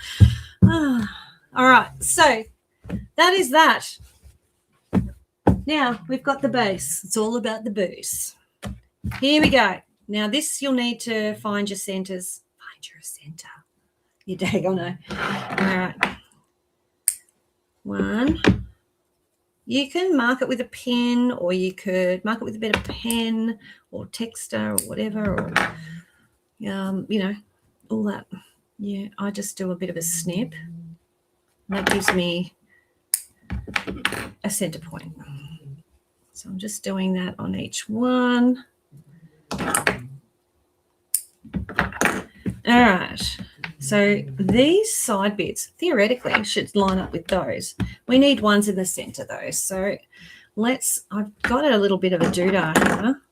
All right, so that is that. Now we've got the base. It's all about the base. Here we go. Now this you'll need to find your centers. Find your center. You daggone know. All right. One. You can mark it with a pen, or you could mark it with a bit of pen or texter or whatever, or you know, all that. Yeah, I just do a bit of a snip. That gives me a center point. So I'm just doing that on each one. All right. So these side bits theoretically should line up with those. We need ones in the center though. So I've got a little bit of a doodah here.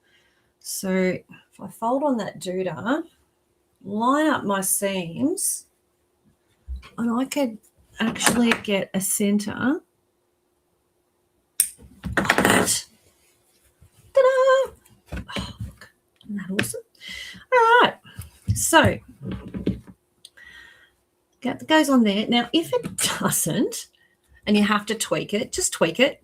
So if I fold on that doodah, line up my seams, and I could actually get a center like that. Ta-da! Oh, look, isn't that awesome? All right. So that goes on there. Now, if it doesn't and you have to tweak it, just tweak it.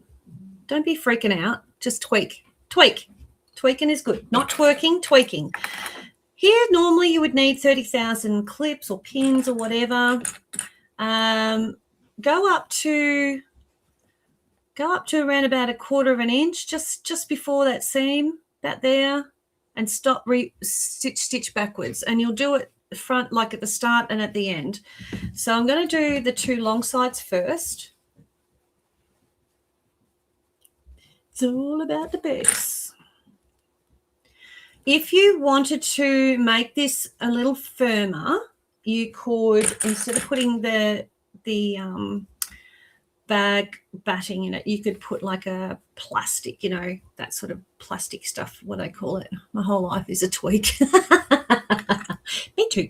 Don't be freaking out. Just tweak. Tweaking is good. Not twerking, tweaking. Here, normally you would need 30,000 clips or pins or whatever. Go up to around about 1/4 of an inch, just before that seam, that there, and stop stitch backwards, and you'll do it front, like at the start and at the end. So I'm going to do the two long sides first. It's all about the base. If you wanted to make this a little firmer, you could, instead of putting the bag batting in it, you could put like a plastic, you know, that sort of plastic stuff, what I call it. My whole life is a tweak. Me too.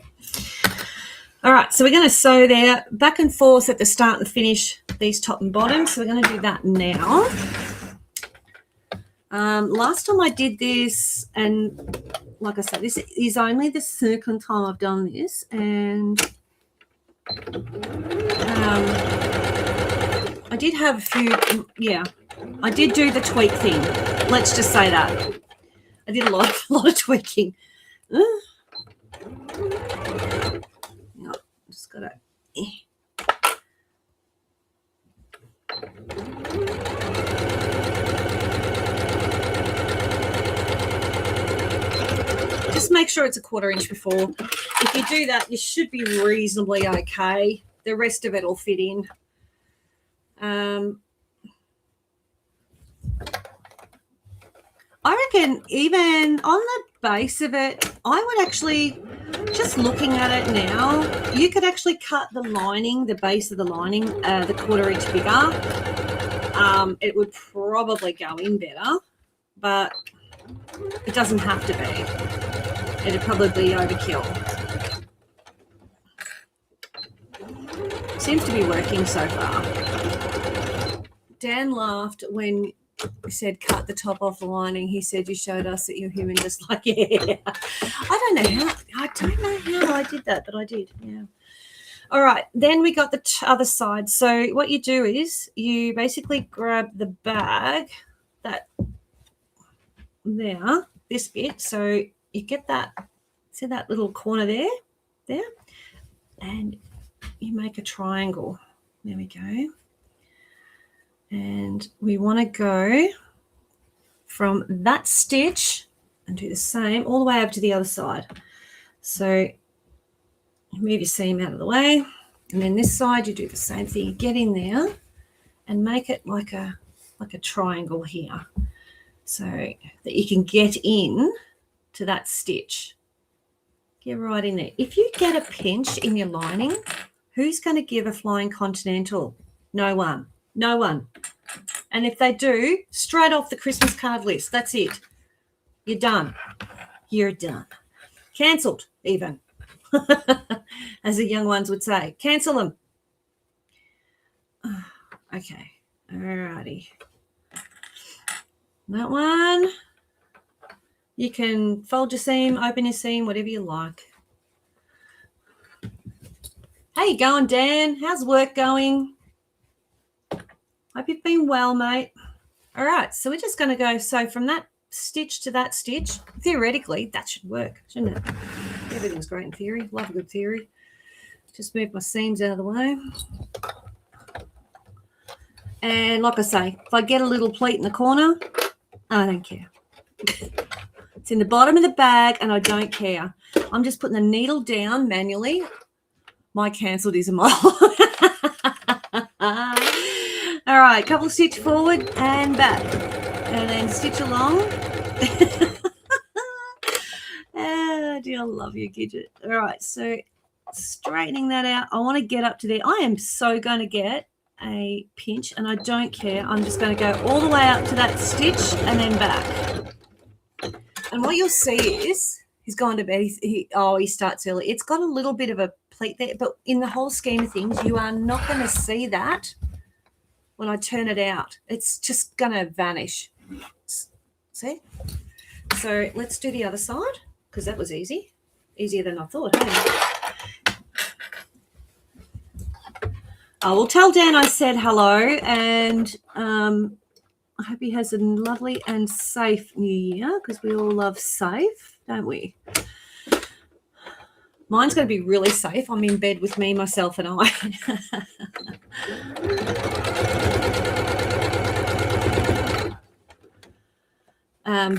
All right, so we're going to sew there back and forth at the start and finish, these top and bottom. So we're going to do that now. Last time I did this, and like I said, this is only the second time I've done this, and I did have a few, yeah, I did do the tweak thing. Let's just say that. I did a lot of tweaking. No, just got to... Just make sure it's 1/4 inch before. If you do that, you should be reasonably okay. The rest of it will fit in. I reckon even on the base of it, I would actually, just looking at it now, you could actually cut the lining, the base of the lining, the 1/4 inch bigger. It would probably go in better, but it doesn't have to be. It'd probably be overkill. Seems to be working so far. Dan laughed when we said cut the top off the lining. He said, you showed us that you're human, just like, yeah. I don't know how I did that, but I did, yeah. All right, then we got the other side. So what you do is you basically grab the bag, that there, this bit. So you get that, see that little corner there, and you make a triangle. There we go. And we want to go from that stitch and do the same all the way over to the other side. So move your seam out of the way. And then this side, you do the same thing. You get in there and make it like a triangle here, so that you can get in to that stitch. Get right in there. If you get a pinch in your lining, who's going to give a flying continental? No one. No one. And if they do, straight off the Christmas card list. That's it. You're done. You're done. Cancelled, even. As the young ones would say. Cancel them. Okay. Alrighty. That one. You can fold your seam, open your seam, whatever you like. How you going, Dan? How's work going? Hope you've been well, mate. All right, so we're just going to go, so from that stitch to that stitch, theoretically, that should work, shouldn't it? Everything's great in theory. Love a good theory. Just move my seams out of the way. And like I say, if I get a little pleat in the corner, I don't care. It's in the bottom of the bag and I don't care. I'm just putting the needle down manually. My cancelled is a mile. All right, couple stitch forward and back. And then stitch along. Oh, dear, I love you, Gidget. All right, so straightening that out. I want to get up to there. I am so going to get a pinch and I don't care. I'm just going to go all the way up to that stitch and then back. And what you'll see is he's gone to bed. He starts early. It's got a little bit of a pleat there, but in the whole scheme of things, you are not going to see that when I turn it out. It's just going to vanish. See? So let's do the other side because that was easy. Easier than I thought, hey? I will tell Dan I said hello and I hope he has a lovely and safe New Year because we all love safe, don't we? Mine's going to be really safe. I'm in bed with me, myself, and I.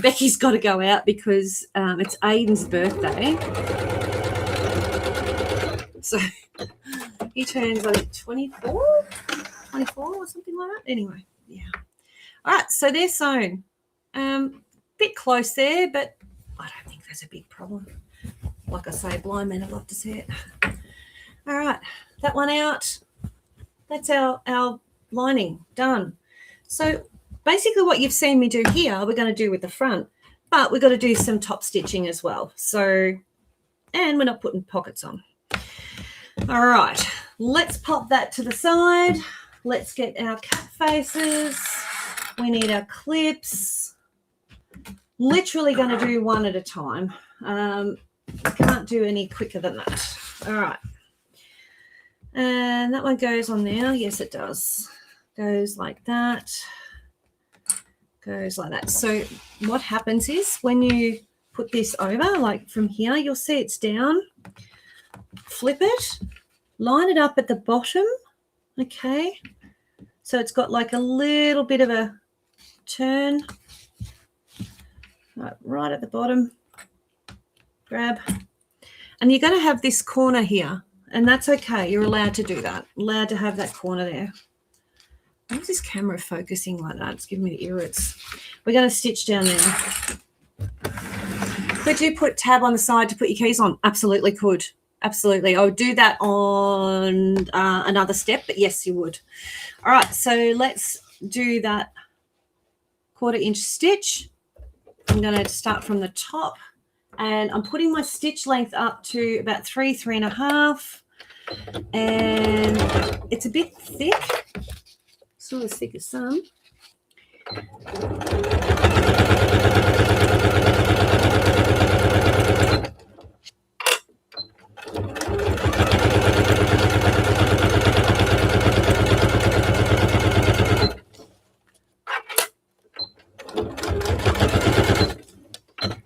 Becky's got to go out because it's Aiden's birthday. So he turns like 24 or something like that. Anyway, yeah. All right, so they're sewn. Bit close there, but I don't think there's a big problem. Like I say, blind men, I'd love to see it. All right, that one out. That's our lining done. So basically what you've seen me do here, we're going to do with the front, but we've got to do some top stitching as well. So, and we're not putting pockets on. All right, let's pop that to the side. Let's get our cat faces. We need our clips. Literally going to do one at a time. Can't do any quicker than that. All right. And that one goes on there. Yes, it does. Goes like that. Goes like that. So what happens is when you put this over, like from here, you'll see it's down. Flip it. Line it up at the bottom. Okay. So it's got like a little bit of a turn. Right at the bottom. Grab. And you're going to have this corner here. And that's okay. You're allowed to do that. Allowed to have that corner there. Why is this camera focusing like that? It's giving me the irrits. We're going to stitch down there. Could you put tab on the side to put your keys on? Absolutely could. Absolutely. I would do that on another step, but yes, you would. All right, so let's do that 1/4 inch stitch. I'm going to start from the top. And I'm putting my stitch length up to about 3.5. And it's a bit thick. It's not as thick as some.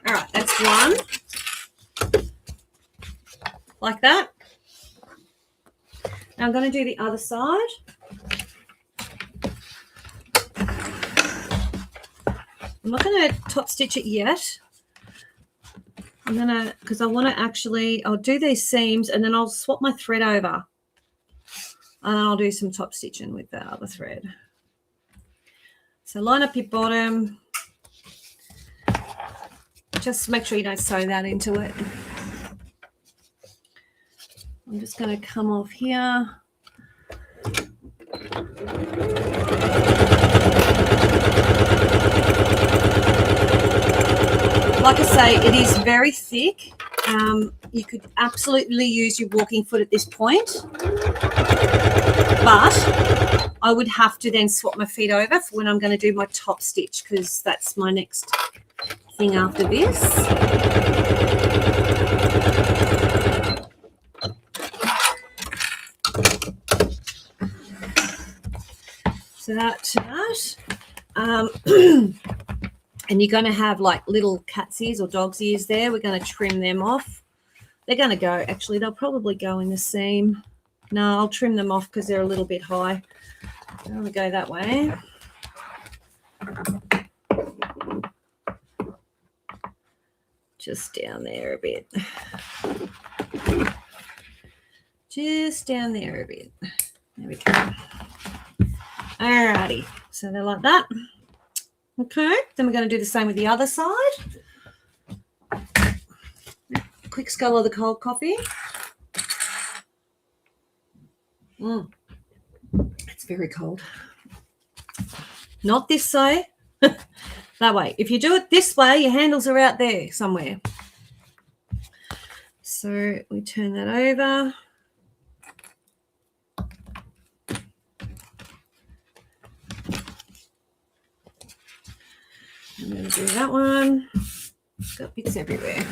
All right, that's one. Like that. Now I'm going to do the other side. I'm not going to top stitch it yet. I'm going to, because I want to actually, I'll do these seams and then I'll swap my thread over. And I'll do some top stitching with that other thread. So line up your bottom. Just make sure you don't sew that into it. I'm just going to come off here. Like I say, it is very thick. You could absolutely use your walking foot at this point, but I would have to then swap my feet over for when I'm going to do my top stitch, because that's my next thing after this. So that to that. And you're going to have like little cat's ears or dog's ears there. We're going to trim them off. They're going to go, actually, they'll probably go in the seam. No, I'll trim them off because they're a little bit high. I'm going to go that way. Just down there a bit. Just down there a bit. There we go. Alrighty. So they're like that. Okay. Then we're going to do the same with the other side. Quick scull of the cold coffee. It's very cold. Not this way. That way. If you do it this way, your handles are out there somewhere. So we turn that over. I'm going to do that one. It's got bits everywhere.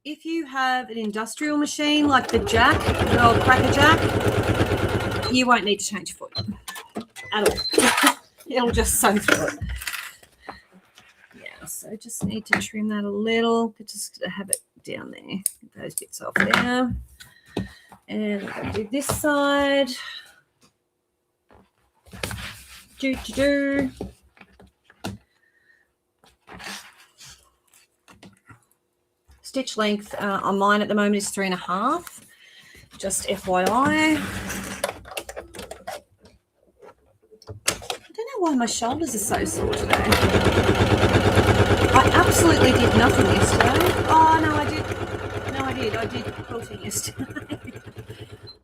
If you have an industrial machine like the Jack, the old Cracker Jack, you won't need to change your foot at all. It'll just sew through it. Yeah, so just need to trim that a little. Just have it down there. Get those bits off there. And I'll do this side. Do. Stitch length on mine at the moment is 3.5. Just FYI. I don't know why my shoulders are so sore today. I absolutely did nothing yesterday. Oh, no, I did. No, I did. I did quilting yesterday.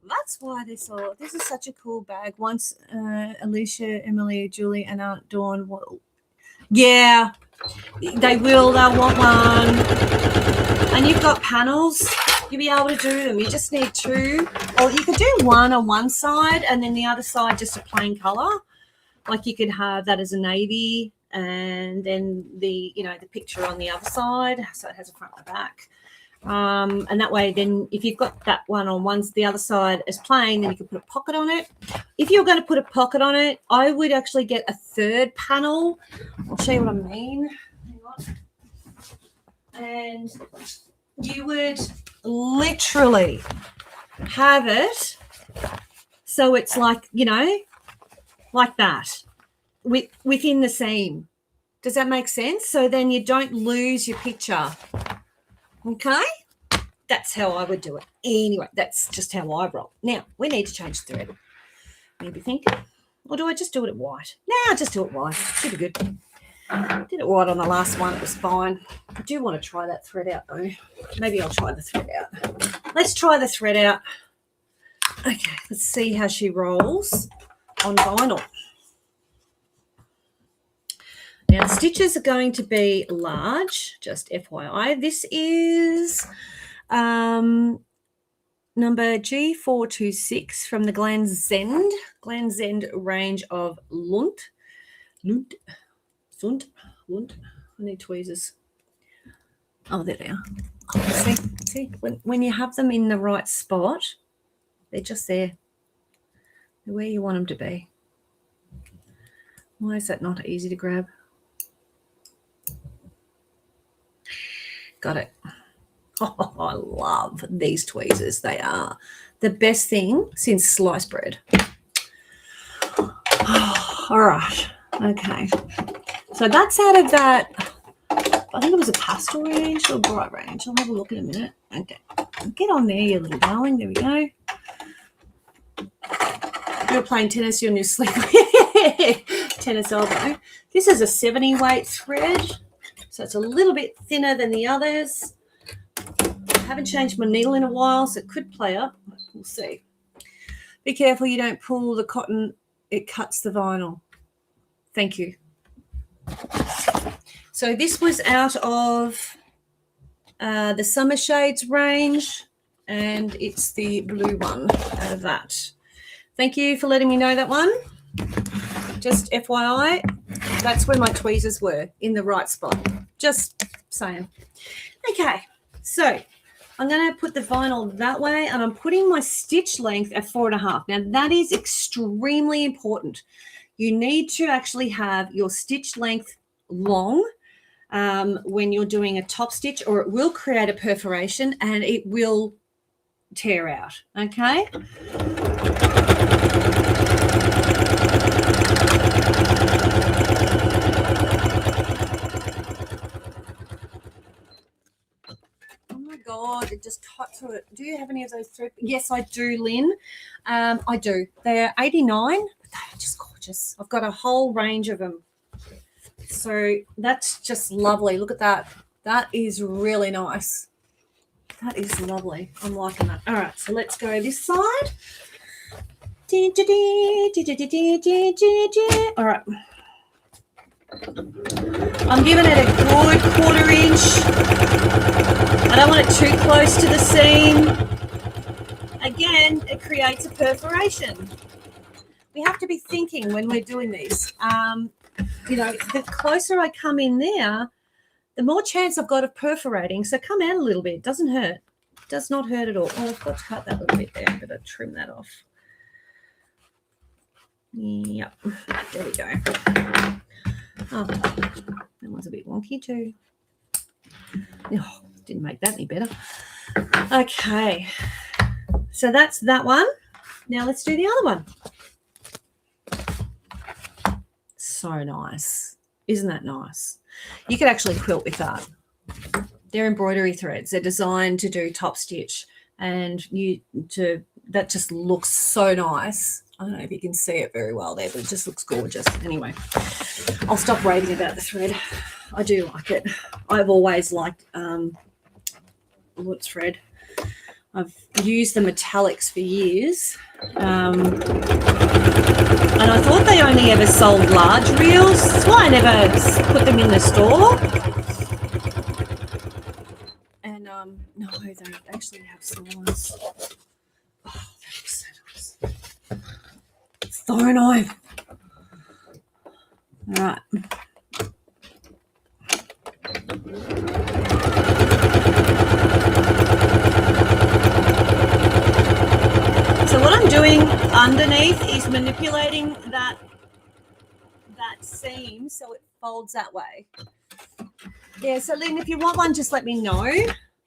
That's why they're sore. This is such a cool bag. Once Alicia, Emily, Julie, and Aunt Dawn will. Yeah, they will. They'll want one. And you've got panels. You'll be able to do them. You just need two. Or you could do one on one side and then the other side just a plain colour. Like you could have that as a navy and then the picture on the other side. So it has a front and a back. And that way then if you've got that one on the other side as plain, then you can put a pocket on it. If you're going to put a pocket on it, I would actually get a third panel. I'll show you what I mean. Hang on. And you would literally have it so it's like, like that within the seam. Does that make sense? So then you don't lose your picture. Okay? That's how I would do it. Anyway, that's just how I roll. Now, we need to change the thread. Maybe think. Or do I just do it at white? No, I'll just do it white. Should be good. Did it white on the last one. It was fine. I do want to try that thread out, though. Maybe I'll try the thread out. Let's try the thread out. Okay, let's see how she rolls on vinyl. Now, the stitches are going to be large, just FYI. This is number G426 from the Glanzend range of Lund. I need tweezers. Oh, there they are. Oh, see, when you have them in the right spot, they're just there. They're where you want them to be. Why is that not easy to grab? Got it. Oh, I love these tweezers. They are the best thing since sliced bread. All right. Okay. So that's out of that. I think it was a pastel range or a bright range. I'll have a look in a minute. Okay. Get on there, you little darling. There we go. You're playing tennis, you're in your sleep. Tennis elbow. This is a 70 weight thread. So it's a little bit thinner than the others. I haven't changed my needle in a while, so it could play up. We'll see. Be careful you don't pull the cotton. It cuts the vinyl. Thank you. So this was out of the Summer Shades range, and it's the blue one out of that. Thank you for letting me know that one. Just FYI, that's where my tweezers were, in the right spot. Just saying. Okay, so I'm going to put the vinyl that way, and I'm putting my stitch length at 4.5. Now, that is extremely important. You need to actually have your stitch length long when you're doing a top stitch, or it will create a perforation and it will tear out, okay? Oh my God, it just cut through it. Do you have any of those thread? Yes, I do, Lynn. I do. They're 89, but they're just gorgeous. I've got a whole range of them. So that's just lovely. Look at that. That is really nice. That is lovely. I'm liking that. All right, so let's go this side. All right. I'm giving it a good 1/4 inch. I don't want it too close to the seam. Again, it creates a perforation. We have to be thinking when we're doing this. You know, the closer I come in there, the more chance I've got of perforating. So come out a little bit. It doesn't hurt. It does not hurt at all. Oh, I've got to cut that little bit there. I'm going to trim that off. Yep. There we go. Oh, that one's a bit wonky too. Oh, didn't make that any better. Okay. So that's that one. Now let's do the other one. So nice. Isn't that nice? You could actually quilt with that. They're embroidery threads. They're designed to do top stitch, and that just looks so nice. I don't know if you can see it very well there, but it just looks gorgeous. Anyway, I'll stop raving about the thread. I do like it. I've always liked wood thread. I've used the metallics for years. And I thought they only ever sold large reels. That's why I never put them in the store. And no, they actually have small ones. Oh, that is so nice. So nice. All right. So what I'm doing underneath is manipulating that seam so it folds that way. Yeah, so Lynn, if you want one, just let me know.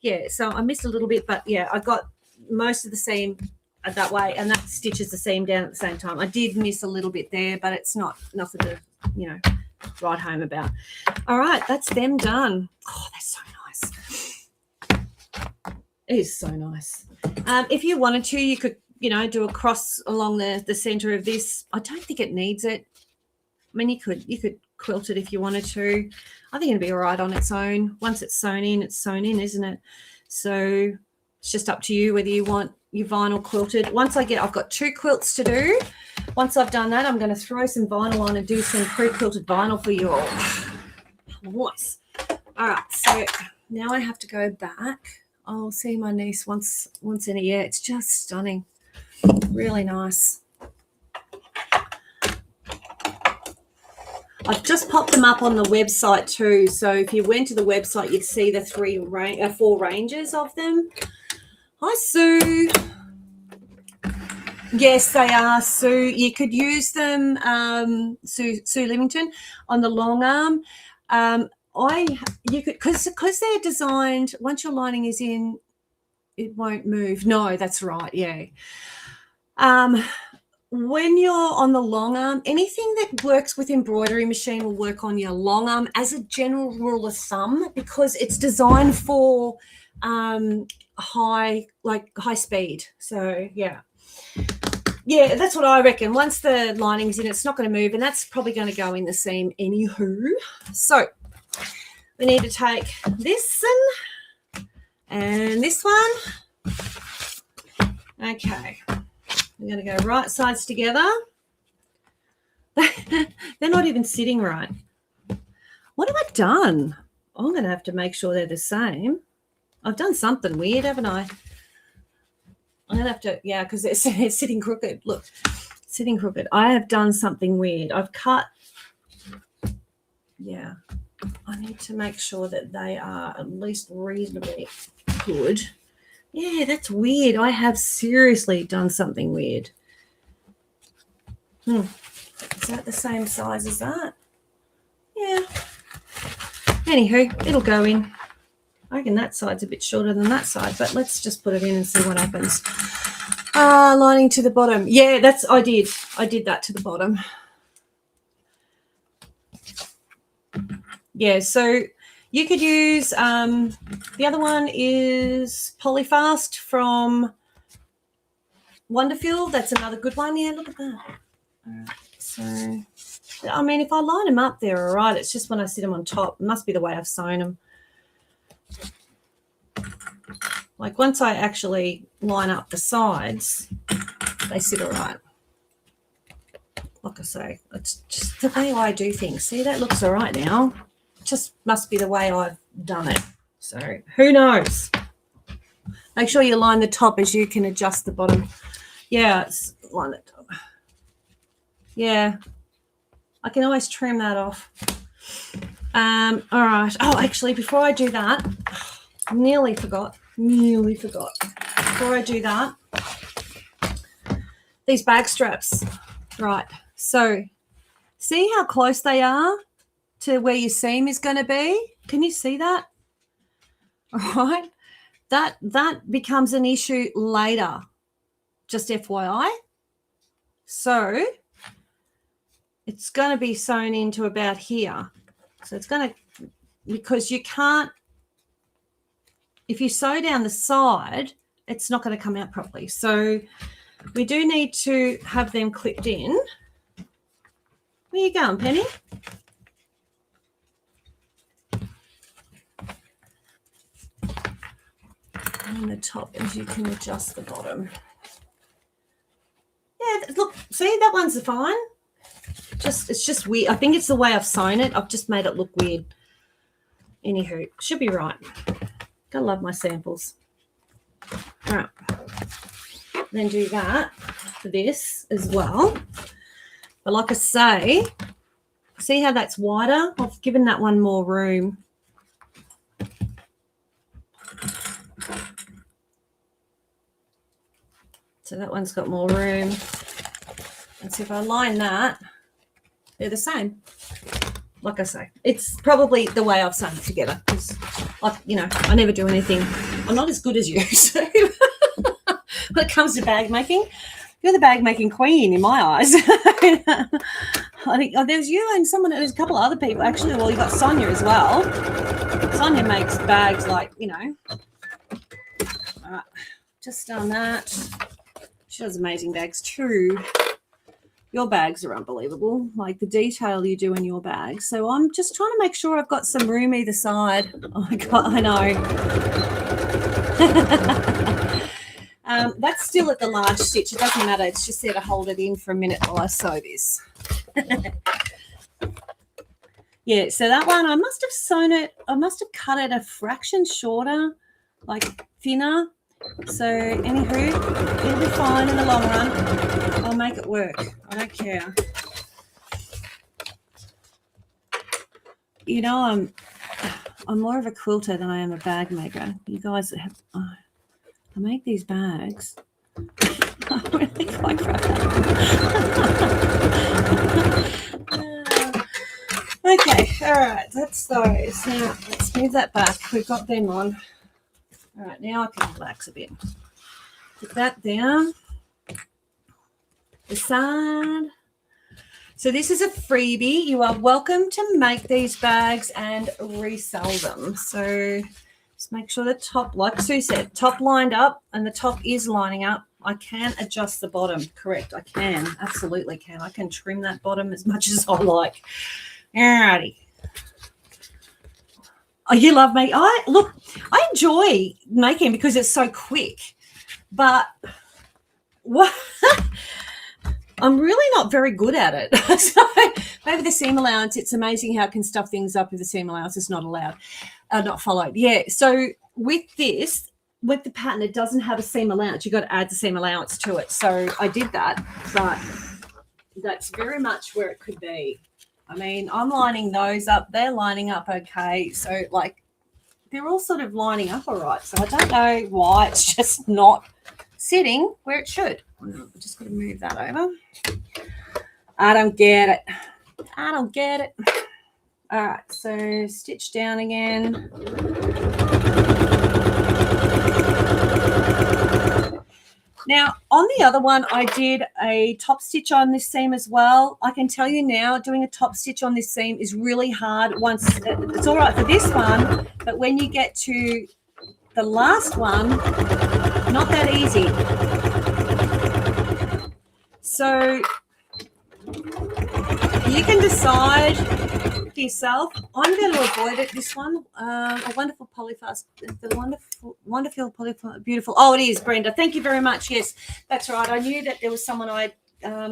Yeah, so I missed a little bit, but yeah, I got most of the seam that way, and that stitches the seam down at the same time. I did miss a little bit there, but it's nothing to, write home about. All right, that's them done. Oh, that's so nice. It is so nice. If you wanted to, you could, do a cross along the center of this. I don't think it needs it. I mean, you could quilt it if you wanted to. I think it'd be all right on its own. Once it's sewn in, isn't it? So it's just up to you whether you want your vinyl quilted. I've got 2 quilts to do. Once I've done that, I'm going to throw some vinyl on and do some pre-quilted vinyl for you all. Nice. All right, so now I have to go back. I'll see my niece once in a year. It's just stunning. Really nice. I've just popped them up on the website too. So if you went to the website, you'd see the 4 ranges of them. Hi, Sue. Yes, they are, Sue. You could use them, Sue Livington, on the long arm. you could, because they're designed, once your lining is in, it won't move. No, that's right. Yeah. When you're on the long arm, anything that works with embroidery machine will work on your long arm as a general rule of thumb, because it's designed for high speed. So yeah, that's what I reckon. Once the lining's in, it's not going to move, and that's probably going to go in the seam anywho. So we need to take this and this one. Okay. We're going to go right sides together. They're not even sitting right. What have I done? I'm going to have to make sure they're the same. I've done something weird, haven't I? I'm going to have to, yeah, because it's sitting crooked. Look, sitting crooked. I have done something weird. I've cut, yeah. I need to make sure that they are at least reasonably good. Yeah, that's weird. I have seriously done something weird. Is that the same size as that? Yeah. Anywho, it'll go in. I reckon that side's a bit shorter than that side, but let's just put it in and see what happens. Lining to the bottom. Yeah, I did that to the bottom. Yeah, so you could use, the other one is Polyfast from Wonderful. That's another good one. Yeah, look at that. All right, so, I mean, if I line them up, they're all right. It's just when I sit them on top, it must be the way I've sewn them. Like once I actually line up the sides, they sit all right. Like I say, it's just the way I do things. See, that looks all right now. Just must be the way I've done it. So who knows? Make sure you line the top as you can adjust the bottom. Yeah, it's line the top. Yeah, I can always trim that off. All right. Oh, actually, before I do that, nearly forgot. Before I do that, these bag straps. Right. So see how close they are to where your seam is going to be? Can you see that? All right. That becomes an issue later, just FYI. So it's going to be sewn into about here. So it's going to, because you can't, if you sew down the side, it's not going to come out properly. So we do need to have them clipped in. Where you going, Penny? And the top, as you can adjust the bottom. Yeah, look, see, that one's fine. It's just weird. I think it's the way I've sewn it. I've just made it look weird. Anywho, should be right. Gotta love my samples. All right. Then do that for this as well. But like I say, see how that's wider? I've given that one more room. So that one's got more room. And so if I line that, they're the same. Like I say, it's probably the way I've sewn it together because, like, you know, I never do anything. I'm not as good as you. So when it comes to bag making, you're the bag making queen in my eyes. I think there's you and there's a couple of other people actually. Well, you got Sonia as well. Sonia makes bags like, you know. All right, just done that. She does amazing bags too. Your bags are unbelievable, like the detail you do in your bags. So I'm just trying to make sure I've got some room either side. Oh my God, I know. That's still at the large stitch. It doesn't matter. It's just there to hold it in for a minute while I sew this. Yeah, so that one, I must have sewn it. I must have cut it a fraction shorter, like thinner. So anywho, it'll be fine in the long run. I'll make it work. I don't care. You know, I'm more of a quilter than I am a bag maker. You guys have, I make these bags. I really quite proud. Okay, all right. that's those. Now, let's move that back. We've got them on. All right, now I can relax a bit. Put that down. The side. So this is a freebie. You are welcome to make these bags and resell them. So just make sure the top, like Sue said, top lined up, and the top is lining up. I can adjust the bottom. Correct, I can. Absolutely can. I can trim that bottom as much as I like. Alrighty. Oh, you love making. I enjoy making because it's so quick. But what? I'm really not very good at it. So maybe the seam allowance, it's amazing how it can stuff things up if the seam allowance is not allowed, not followed. Yeah. So with this, with the pattern, it doesn't have a seam allowance. You've got to add the seam allowance to it. So I did that, but that's very much where it could be. I mean, I'm lining those up. They're lining up okay. So, like, they're all sort of lining up all right. So I don't know why it's just not sitting where it should. I'm just going to move that over. I don't get it. I don't get it. All right, so stitch down again. Now, on the other one, I did a top stitch on this seam as well. I can tell you now, doing a top stitch on this seam is really hard. Once it's all right for this one, but when you get to the last one, not that easy. So you can decide for yourself. I'm going to avoid it. This one, a wonderful polyfast, the wonderful polyfast, beautiful. Oh, it is, Brenda. Thank you very much. Yes, that's right. I knew that there was someone I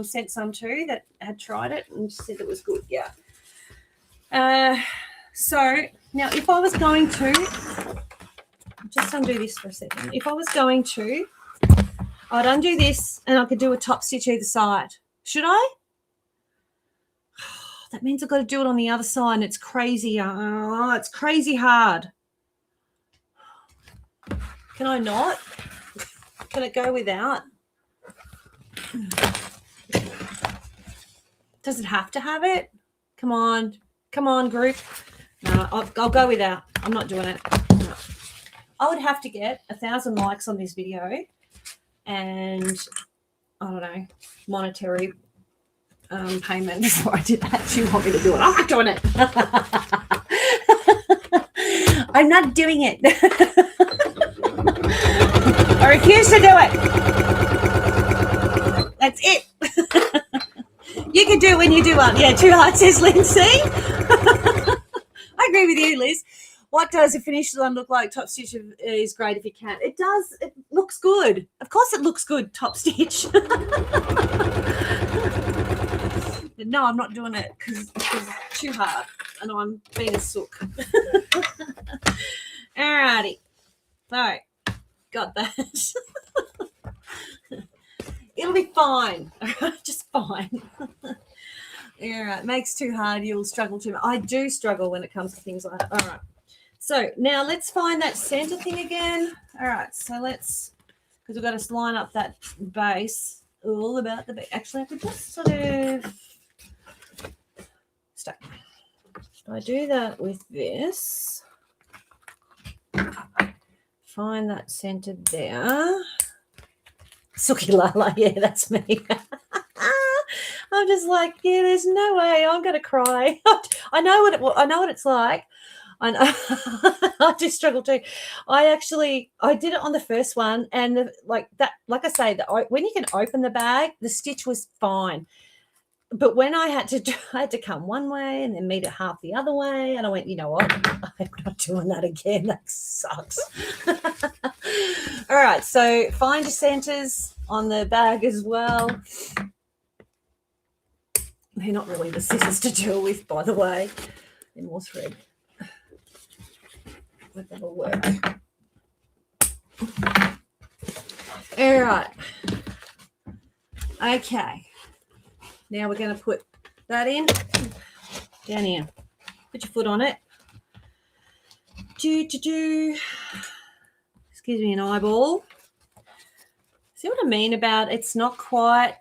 sent some to that had tried it and said it was good. Yeah. So now, if I was going to just undo this for a second, if I was going to, I'd undo this and I could do a top stitch either side. Should I? That means I've got to do it on the other side, and it's crazy. Oh, it's crazy hard. Can I not? Can it go without? Does it have to have it? Come on. Come on, group. No, I'll go without. I'm not doing it. No. I would have to get 1,000 likes on this video and, I don't know, monetary payment before I did that. Do you want me to do it? I'm not doing it. I'm not doing it. I refuse to do it. That's it. You can do it when you do one. Yeah, 2 hearts, says Lindsay. I agree with you, Liz. What does a finished one look like? Top stitch is great if you can. It does. It looks good. Of course it looks good, top stitch. No, I'm not doing it because it's too hard and I'm being a sook. Alrighty. So, got that. It'll be fine. Just fine. All right. Makes too hard. You'll struggle too much. I do struggle when it comes to things like that. All right. So now let's find that center thing again. All right. So let's, because we've got to line up that base. All about the base. Actually, I could just sort of stuck. If I do that with this, find that center there. Suki Lala, yeah, that's me. I'm just like, yeah, there's no way I'm gonna cry. I know what it's like. I know. I just struggle too. I did it on the first one, and like I say, when you can open the bag, the stitch was fine. But when I had to come one way and then meet it half the other way, and I went, you know what? I'm not doing that again. That sucks. All right, so find your centers on the bag as well. They're not really the scissors to deal with, by the way. They're more thread. But that'll work. All right. Okay. Now we're going to put that in. Down here. Put your foot on it. Excuse me, an eyeball. See what I mean about it's not quite.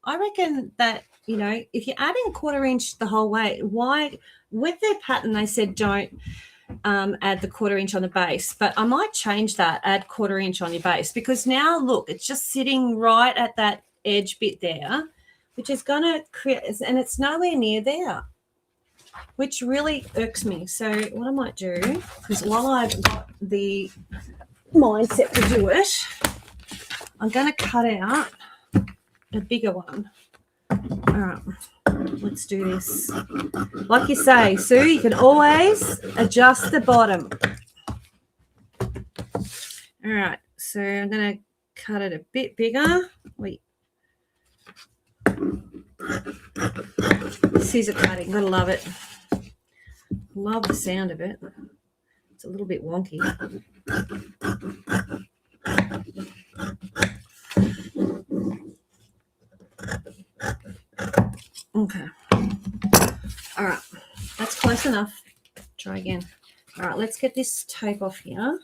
I reckon that you know, if you're adding a 1/4 inch the whole way, why with their pattern they said don't add the 1/4 inch on the base, but I might change that, add 1/4 inch on your base, because now look, it's just sitting right at that edge bit there, which is going to create, and it's nowhere near there, which really irks me. So what I might do, because while I've got the mindset to do it, I'm going to cut out a bigger one. All right, let's do this. Like you say, Sue, you can always adjust the bottom. All right, so I'm going to cut it a bit bigger. Wait. Scissor cutting, gotta love it. Love the sound of it. It's a little bit wonky. Okay. All right, that's close enough. Try again. All right, let's get this tape off here.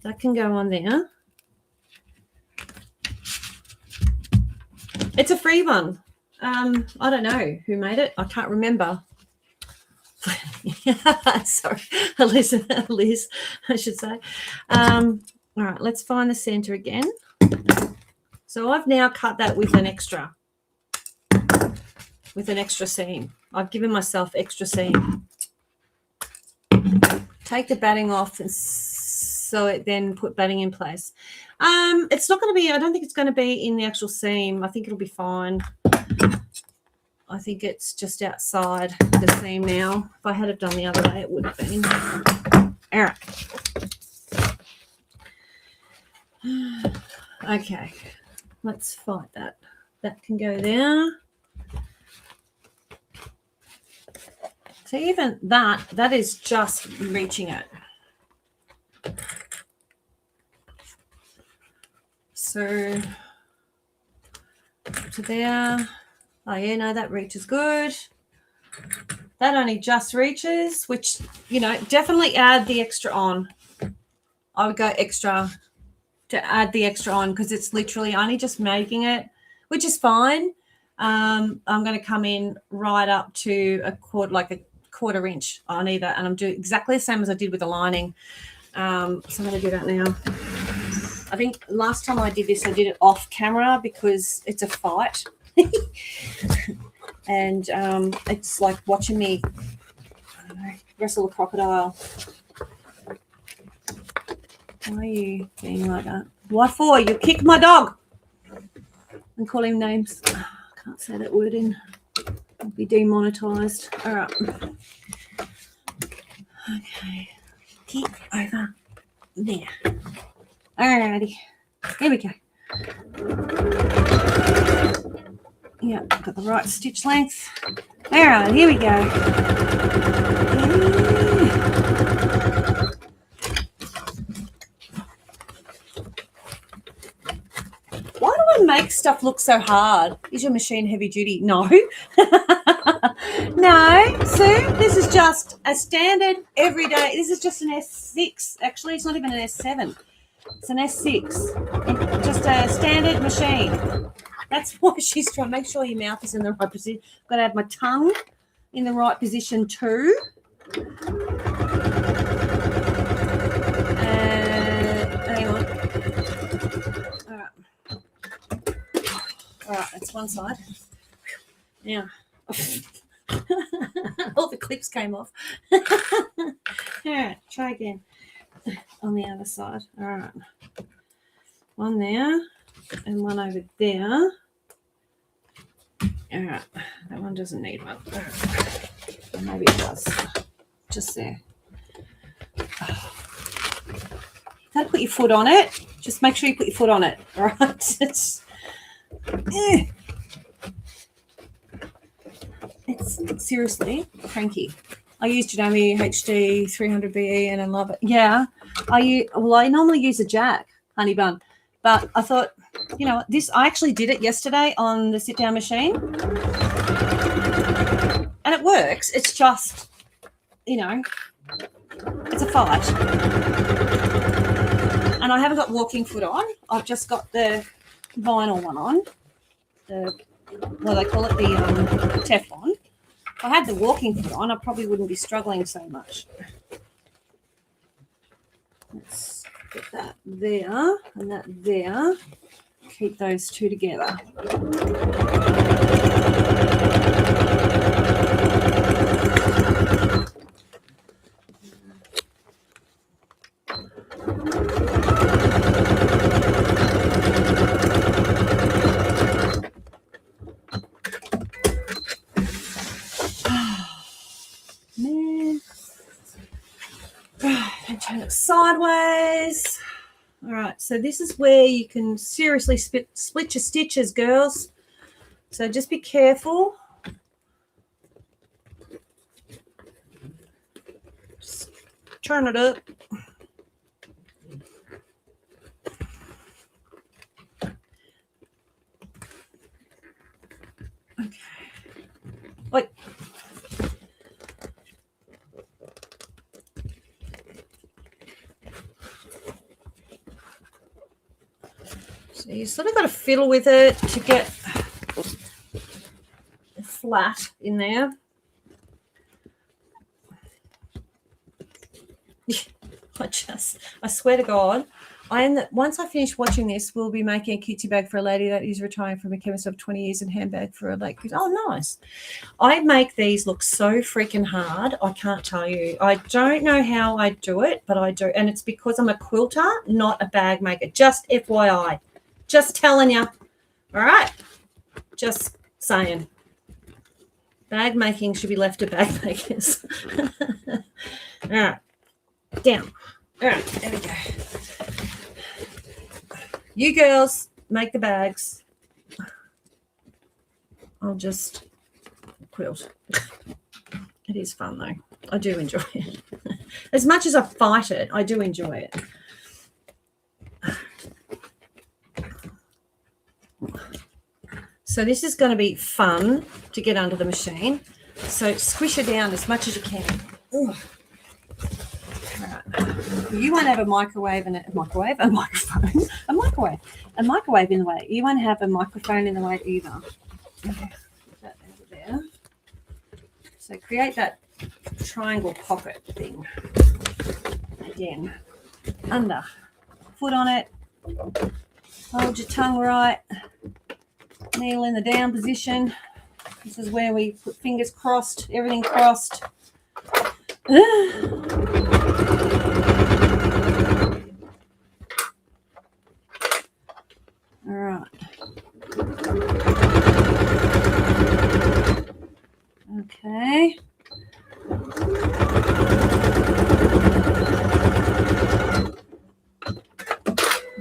That can go on there. It's a free one. I don't know who made it. I can't remember. Sorry, Liz, I should say. All right, let's find the center again. So I've now cut that with an extra seam. I've given myself extra seam. Take the batting off and so it then put batting in place. It's not going to be, I don't think it's going to be in the actual seam. I think it'll be fine. I think it's just outside the seam now. If I had it done the other way, it would have been. All right. Okay, let's fight that. That can go there. So even that is just reaching it. So to there. Oh yeah, no, that reaches good. That only just reaches, which, you know, definitely add the extra on. I would go extra to add the extra on because it's literally only just making it, which is fine. I'm going to come in right up to a 1/4 inch on either, and I'm doing exactly the same as I did with the lining. So I'm going to do that now. I think last time I did this, I did it off camera because it's a fight. And it's like watching me, I don't know, wrestle a crocodile. Why are you being like that? What for? You kicked my dog. And call him names. Oh, I can't say that word in. I'll be demonetized. All right. Okay. Keep over there. All righty. Here we go. Yeah, got the right stitch length. All right, here we go. Why do I make stuff look so hard? Is your machine heavy duty? No. No, Sue, this is just a standard everyday. This is just an S6. Actually, it's not even an S7. It's an S6. It's just a standard machine. That's why she's trying to make sure your mouth is in the right position. I've got to have my tongue in the right position too. Hang on. All right, that's one side. Now, all the clips came off. All right, try again on the other side. All right. One there. And one over there. All right, that one doesn't need one. Or maybe it does. Just there. Gotta put your foot on it. Just make sure you put your foot on it. All right. It's seriously cranky. I use Janome HD 300BE and I love it. Yeah. I normally use a Jack honey bun, but I thought, you know, I actually did it yesterday on the sit-down machine. And it works. It's just, you know, it's a fight. And I haven't got walking foot on. I've just got the vinyl one on, the what do they call it, the Teflon. If I had the walking foot on, I probably wouldn't be struggling so much. Let's get that there and that there. Keep those two together. Man. And turn it sideways. All right, so this is where you can seriously split your stitches, girls. So just be careful. Just turn it up. Okay. Wait. So you sort of got to fiddle with it to get flat in there. I swear to God, once I finish watching this, we'll be making a cutesy bag for a lady that is retiring from a chemist of 20 years and handbag for a late. Oh, nice. I make these look so freaking hard. I can't tell you. I don't know how I do it, but I do. And it's because I'm a quilter, not a bag maker. Just FYI. Just telling you. All right. Just saying. Bag making should be left to bag makers. All right. Down. All right. There we go. You girls make the bags. I'll just quilt. It is fun, though. I do enjoy it. As much as I fight it, I do enjoy it. So this is going to be fun to get under the machine. So squish it down as much as you can. Ooh. Right. You won't have a microwave and a microphone in the way. You won't have a microphone in the way either. Okay. Put that over there. So create that triangle pocket thing. Again, under, foot on it. Hold your tongue right. Needle in the down position. This is where we put fingers crossed, everything crossed. All right. Okay.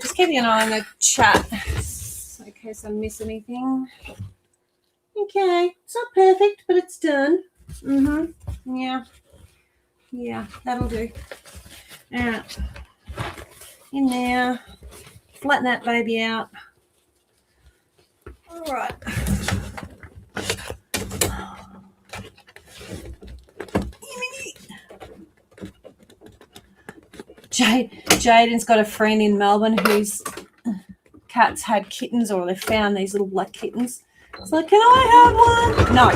Just keeping an eye on the chat in case I miss anything. Okay, it's not perfect, but it's done. Yeah, that'll do. All right, in there, flatten that baby out. All right. Jaden's got a friend in Melbourne whose cats had kittens, or they found these little black kittens. It's like, can I have one? No.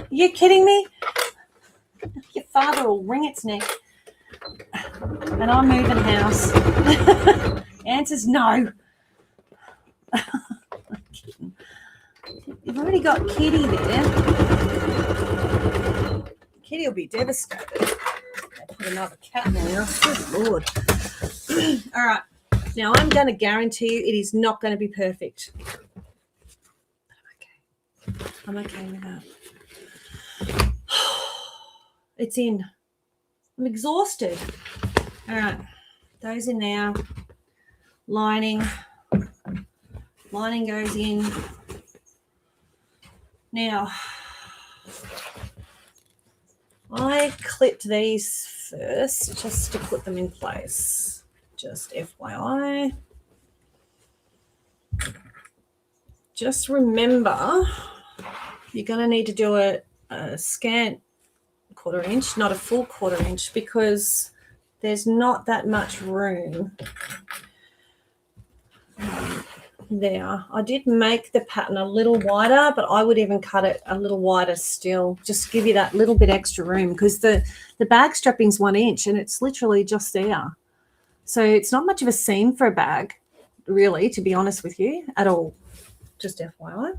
You kidding me? Your father will wring its neck. And I'm moving house. Answer's no. You've already got Kitty there. Kitty will be devastated. I'll put another cat in there. Good Lord. All right. Now, I'm going to guarantee you it is not going to be perfect. I'm okay with that. It's in. I'm exhausted. All right. Those in now. Lining. Lining goes in. Now, I clipped these first just to put them in place. Just FYI. Just remember, you're going to need to do a scant 1/4 inch, not a full 1/4 inch, because there's not that much room there. I did make the pattern a little wider, but I would even cut it a little wider still, just to give you that little bit extra room, because the bag strapping's 1 inch and it's literally just there. So it's not much of a seam for a bag, really, to be honest with you, at all. Just FYI.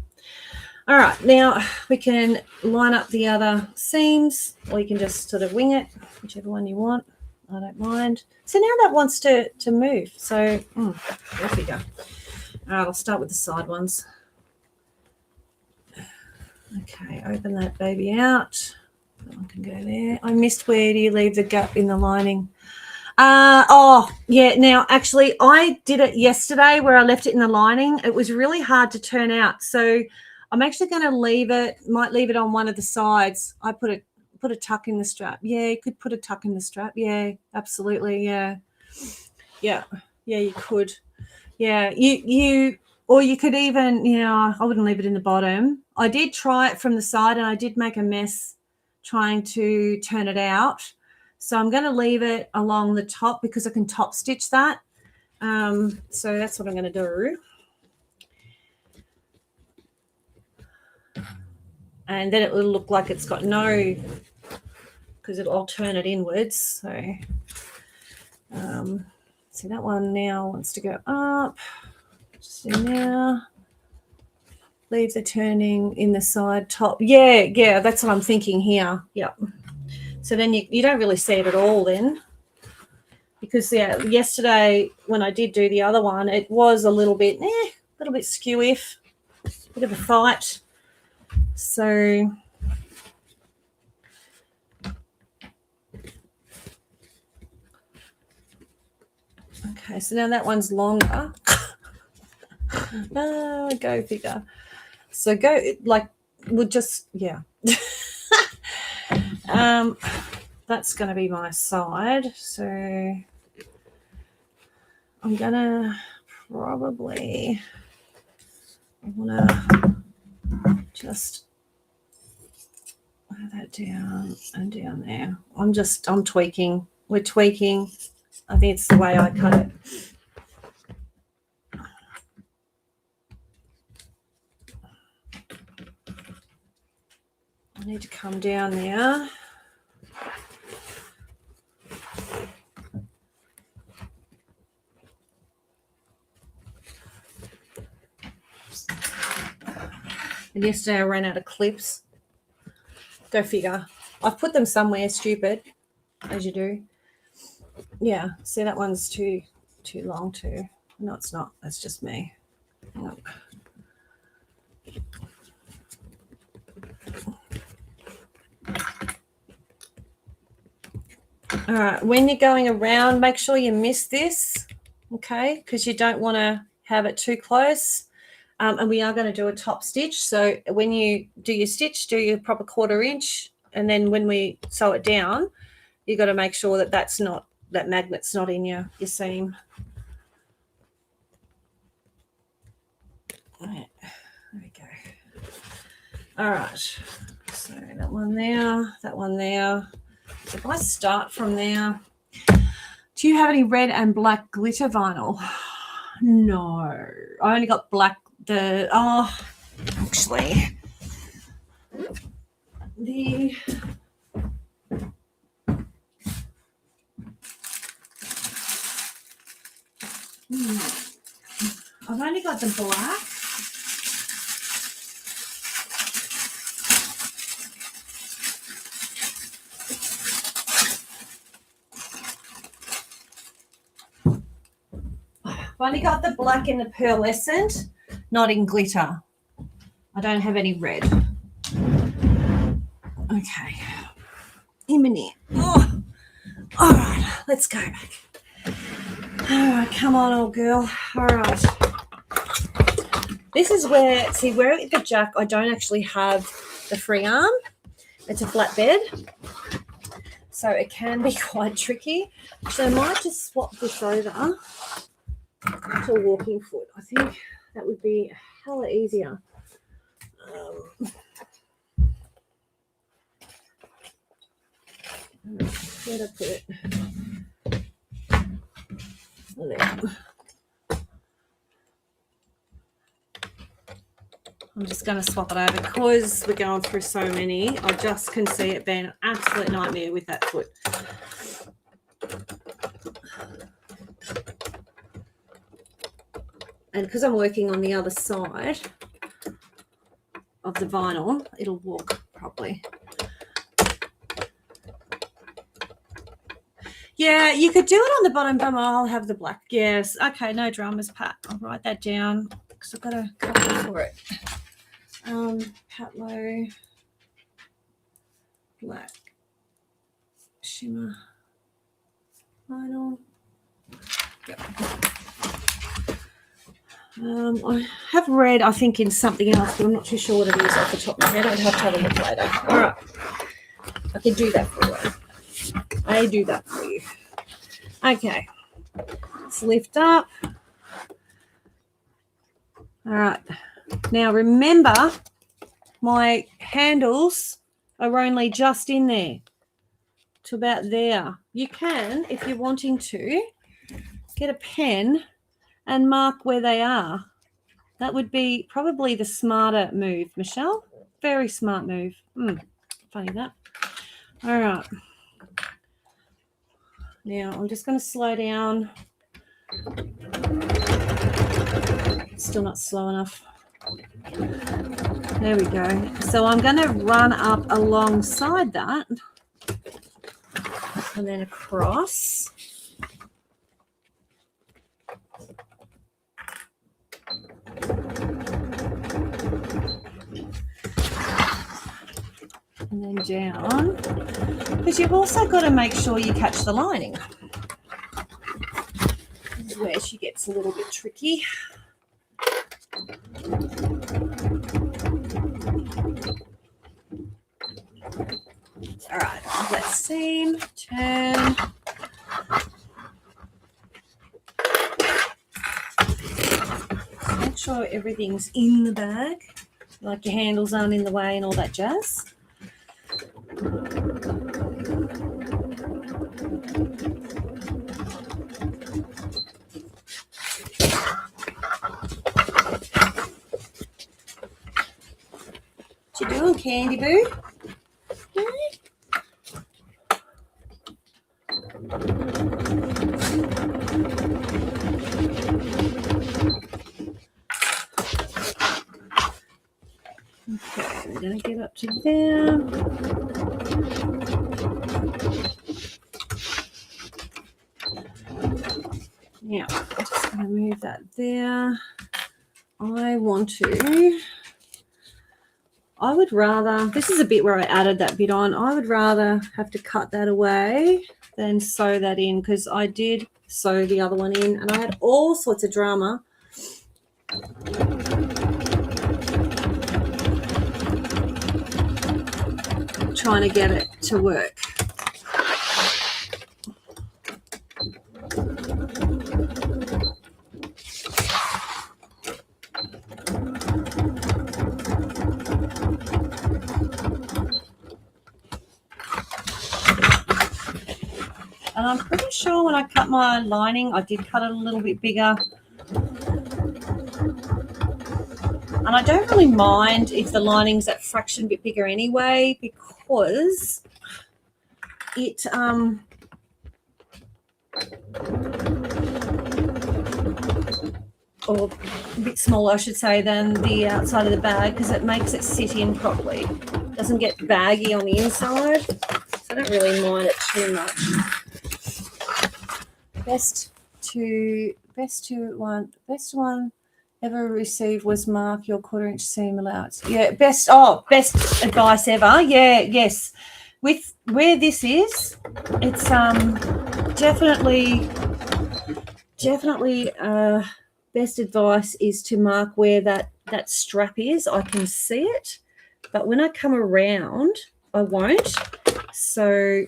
All right, now we can line up the other seams, or you can just sort of wing it, whichever one you want. I don't mind. So now that wants to move. So there we go. All right, I'll start with the side ones. Okay, open that baby out. That one can go there. I missed, where do you leave the gap in the lining? Oh, yeah. Now, actually, I did it yesterday where I left it in the lining. It was really hard to turn out. So I'm actually going to might leave it on one of the sides. I put a tuck in the strap. Yeah, you could put a tuck in the strap. Yeah, absolutely. Yeah, you could. Yeah, or you could even, I wouldn't leave it in the bottom. I did try it from the side and I did make a mess trying to turn it out. So I'm going to leave it along the top because I can top stitch that. So that's what I'm going to do. And then it will look like it's got no, because I'll turn it inwards. So, see, that one now wants to go up. Just in there. Leave the turning in the side top. Yeah, that's what I'm thinking here. Yep. So then you don't really see it at all then. Because, yesterday when I did do the other one, it was a little bit skew-if, bit of a fight. So okay, so now that one's longer. Go figure. So that's going to be my side. So I'm going to probably, I want to just lay that down and down there. I'm tweaking. We're tweaking. I think it's the way I cut it. I need to come down there. And yesterday I ran out of clips. Go figure. I've put them somewhere stupid, as you do. Yeah, see, that one's too long too. No, it's not. That's just me. No. All right, when you're going around, make sure you miss this, okay, because you don't want to have it too close. And we are going to do a top stitch. So when you do your stitch, do your proper 1/4 inch. And then when we sew it down, you got to make sure that that magnet's not in your seam. All right, there we go. All right, so that one there, that one there. So if I start from there, do you have any red and black glitter vinyl? No, I only got black. Actually, I've only got the black. I've only got the black in the pearlescent, not in glitter. I don't have any red. Okay. Imminent. Oh. All right, let's go back. All right, come on, old girl. All right. This is where at the jack, I don't actually have the free arm. It's a flat bed. So it can be quite tricky. So I might just swap this over to a walking foot. I think that would be hella easier. Where'd I put it? There. I'm just going to swap it over because we're going through so many. I just can see it being an absolute nightmare with that foot. And because I'm working on the other side of the vinyl, it'll walk properly. Yeah, you could do it on the bottom, but I'll have the black. Yes. Okay, no dramas, Pat. I'll write that down because I've got a copy for it. Patlow black shimmer vinyl. Yep. I have read, I think, in something else, but I'm not too sure what it is off the top of my head. I'd have to have a look later. All right. I can do that for you. I do that for you. Okay. Let's lift up. All right. Now, remember, my handles are only just in there to about there. You can, if you're wanting to, get a pen and mark where they are. That would be probably the smarter move, Michelle. Very smart move. Funny that. All right. Now, I'm just going to slow down. Still not slow enough. There we go. So I'm going to run up alongside that and then across. And then down, because you've also got to make sure you catch the lining. This is where she gets a little bit tricky. All right, let's seam, turn. Make sure everything's in the bag, like your handles aren't in the way and all that jazz. What you doing, Candy Boo? Okay, we're going to get up to there. Now, I'm just going to move that there. I would rather, this is a bit where I added that bit on, I would rather have to cut that away than sew that in, because I did sew the other one in and I had all sorts of drama. Trying to get it to work. And I'm pretty sure when I cut my lining, I did cut it a little bit bigger. And I don't really mind if the lining's that fraction bit bigger anyway, because it or a bit smaller, I should say, than the outside of the bag, because it makes it sit in properly. It doesn't get baggy on the inside, so I don't really mind it too much. Best one ever received was mark your 1/4 inch seam allowance. Yeah, best advice ever. Yeah, yes. With where this is, it's definitely best advice is to mark where that strap is. I can see it, but when I come around, I won't. So,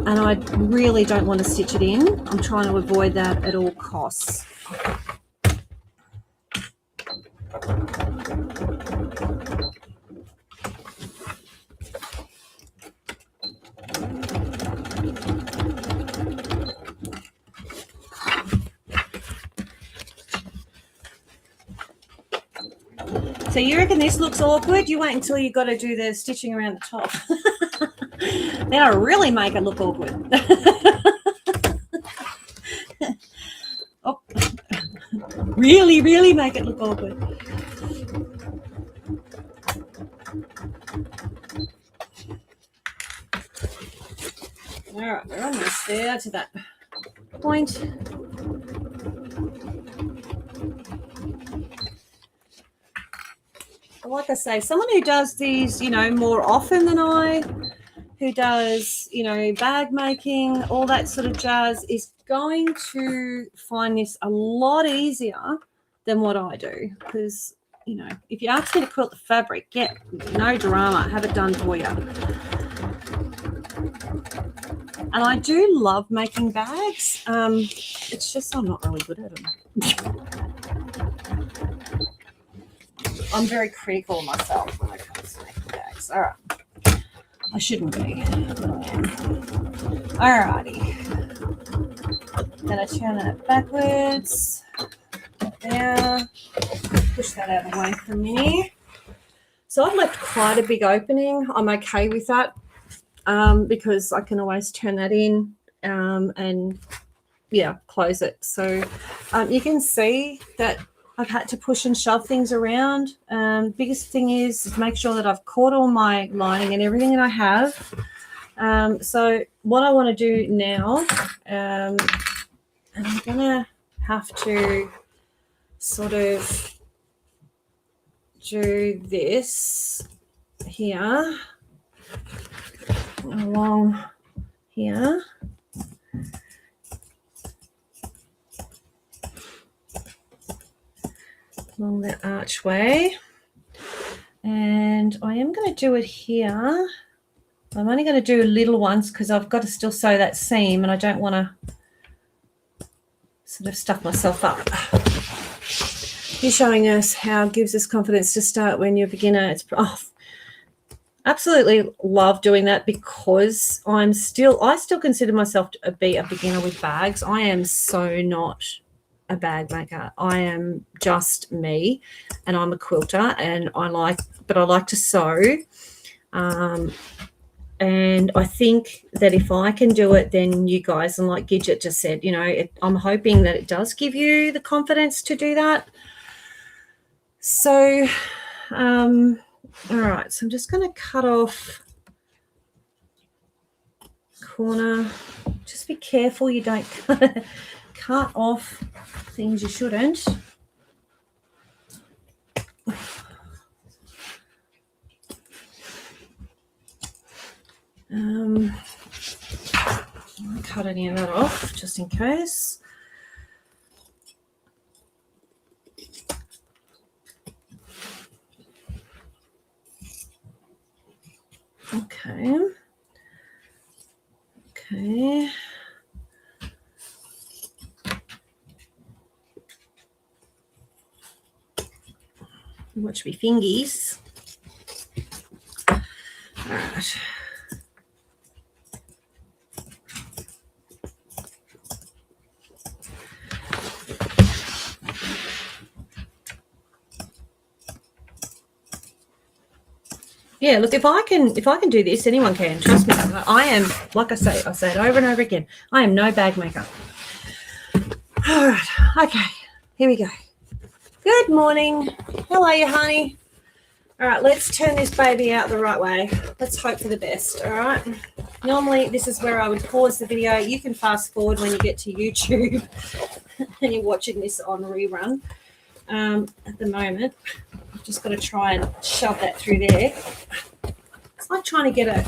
and I really don't want to stitch it in. I'm trying to avoid that at all costs. So you reckon this looks awkward? You wait until you got to do the stitching around the top. Then I really make it look awkward. Oh, really, really make it look awkward. All right, we're almost there to that point. Like I say, someone who does these, more often than I, who does, bag making, all that sort of jazz, is going to find this a lot easier than what I do. Because, if you ask me to quilt the fabric, no drama, have it done for you. And I do love making bags. It's just I'm not really good at them. I'm very critical of myself when it comes to making bags. All right. I shouldn't be, but I am. All righty. Gonna turn that backwards. There. Push that out of the way for me. So I've left quite a big opening. I'm okay with that because I can always turn that in and, close it. So you can see that I've had to push and shove things around. Biggest thing is make sure that I've caught all my lining and everything that I have. So what I want to do now, and I'm going to have to sort of do this here, along here. Along that archway, and I am going to do it here. I'm only going to do little ones because I've got to still sew that seam and I don't want to sort of stuff myself up. He's showing us how it gives us confidence to start when you're a beginner. It's absolutely love doing that because I still consider myself to be a beginner with bags. I am so not a bag maker. I am just me, and I'm a quilter, and I like to sew. And I think that if I can do it, then you guys, and like Gidget just said, I'm hoping that it does give you the confidence to do that. So, all right. So I'm just going to cut off corner. Just be careful you don't cut off things you shouldn't. I'll cut any of that off just in case. Okay. Watch me fingies. All right. Yeah, look, if I can do this, anyone can. Trust me. I am, like I say it over and over again, I am no bag maker. All right. Okay. Here we go. Good morning. How are you, honey? All right, let's turn this baby out the right way. Let's hope for the best, all right? Normally, this is where I would pause the video. You can fast forward when you get to YouTube and you're watching this on rerun. At the moment, I've just got to try and shove that through there. It's like trying to get a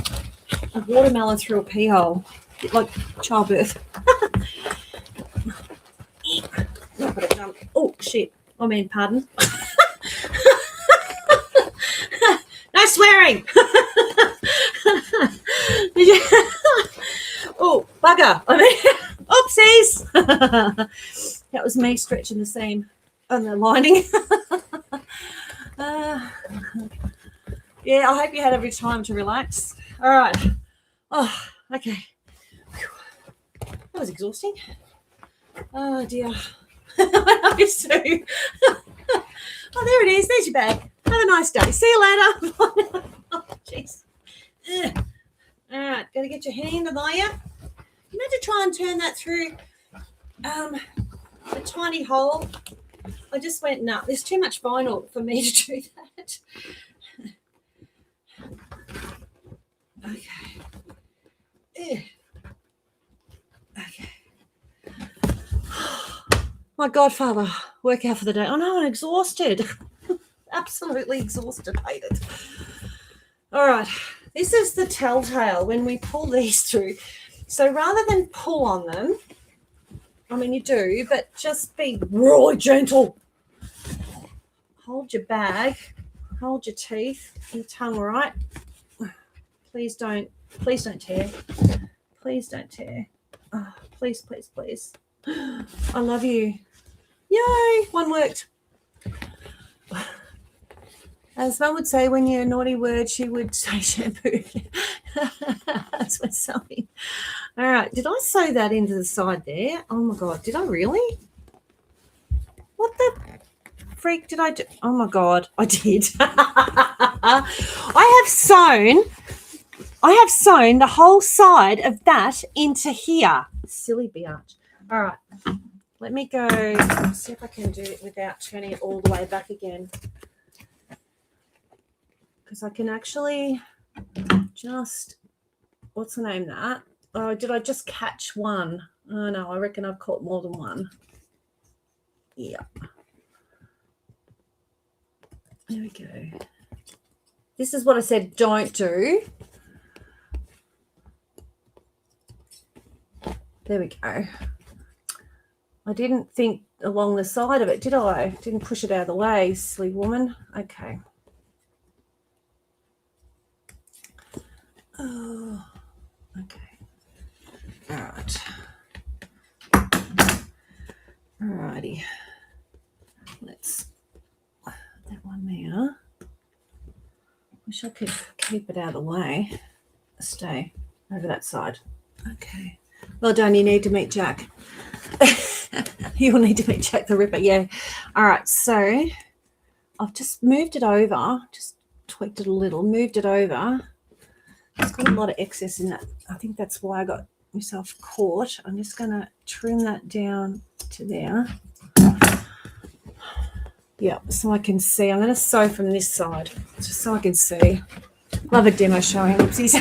watermelon through a pea hole, like childbirth. Oh, shit. I mean, pardon. No swearing. Oh, bugger. I mean, oopsies. That was me stretching the seam and the lining. Yeah, I hope you had every time to relax. All right. Oh, okay. That was exhausting. Oh, dear. I know, Sue. Oh, there it is. There's your bag. Have a nice day. See you later. Oh, jeez. All right, got to get your hand on you. You meant to try and turn that through a tiny hole. I just went, no, there's too much vinyl for me to do that. Okay. Okay. My godfather, workout for the day. Oh no, I'm exhausted. Absolutely exhausted. Hate it. All right. This is the telltale when we pull these through. So rather than pull on them, I mean, you do, but just be really gentle. Hold your bag. Hold your teeth. Your tongue right. Please don't tear. Please don't tear. Oh, please, please, please. I love you. Yay, one worked. As Mum would say, when you're a naughty word, she would say shampoo. That's what sewing. All right, did I sew that into the side there? Oh my God, did I really? What the freak did I do? Oh my God, I did. I have sewn the whole side of that into here. Silly biatch. All right, let me go see if I can do it without turning it all the way back again. Because I can actually just, what's the name that? Oh, did I just catch one? Oh no, I reckon I've caught more than one. Yeah. There we go. This is what I said don't do. There we go. I didn't think along the side of it, did I? Didn't push it out of the way, silly woman. Okay. Oh, okay. All right. All righty. Let's put that one there. Wish I could keep it out of the way. Stay over that side. Okay. Well done. You need to meet Jack. You'll need to meet Jack the Ripper. Yeah. All right. So I've just moved it over. Just tweaked it a little. Moved it over. It's got a lot of excess in that. I think that's why I got myself caught. I'm just going to trim that down to there. Yeah, so I can see. I'm going to sew from this side just so I can see. Love a demo showing. Oopsies.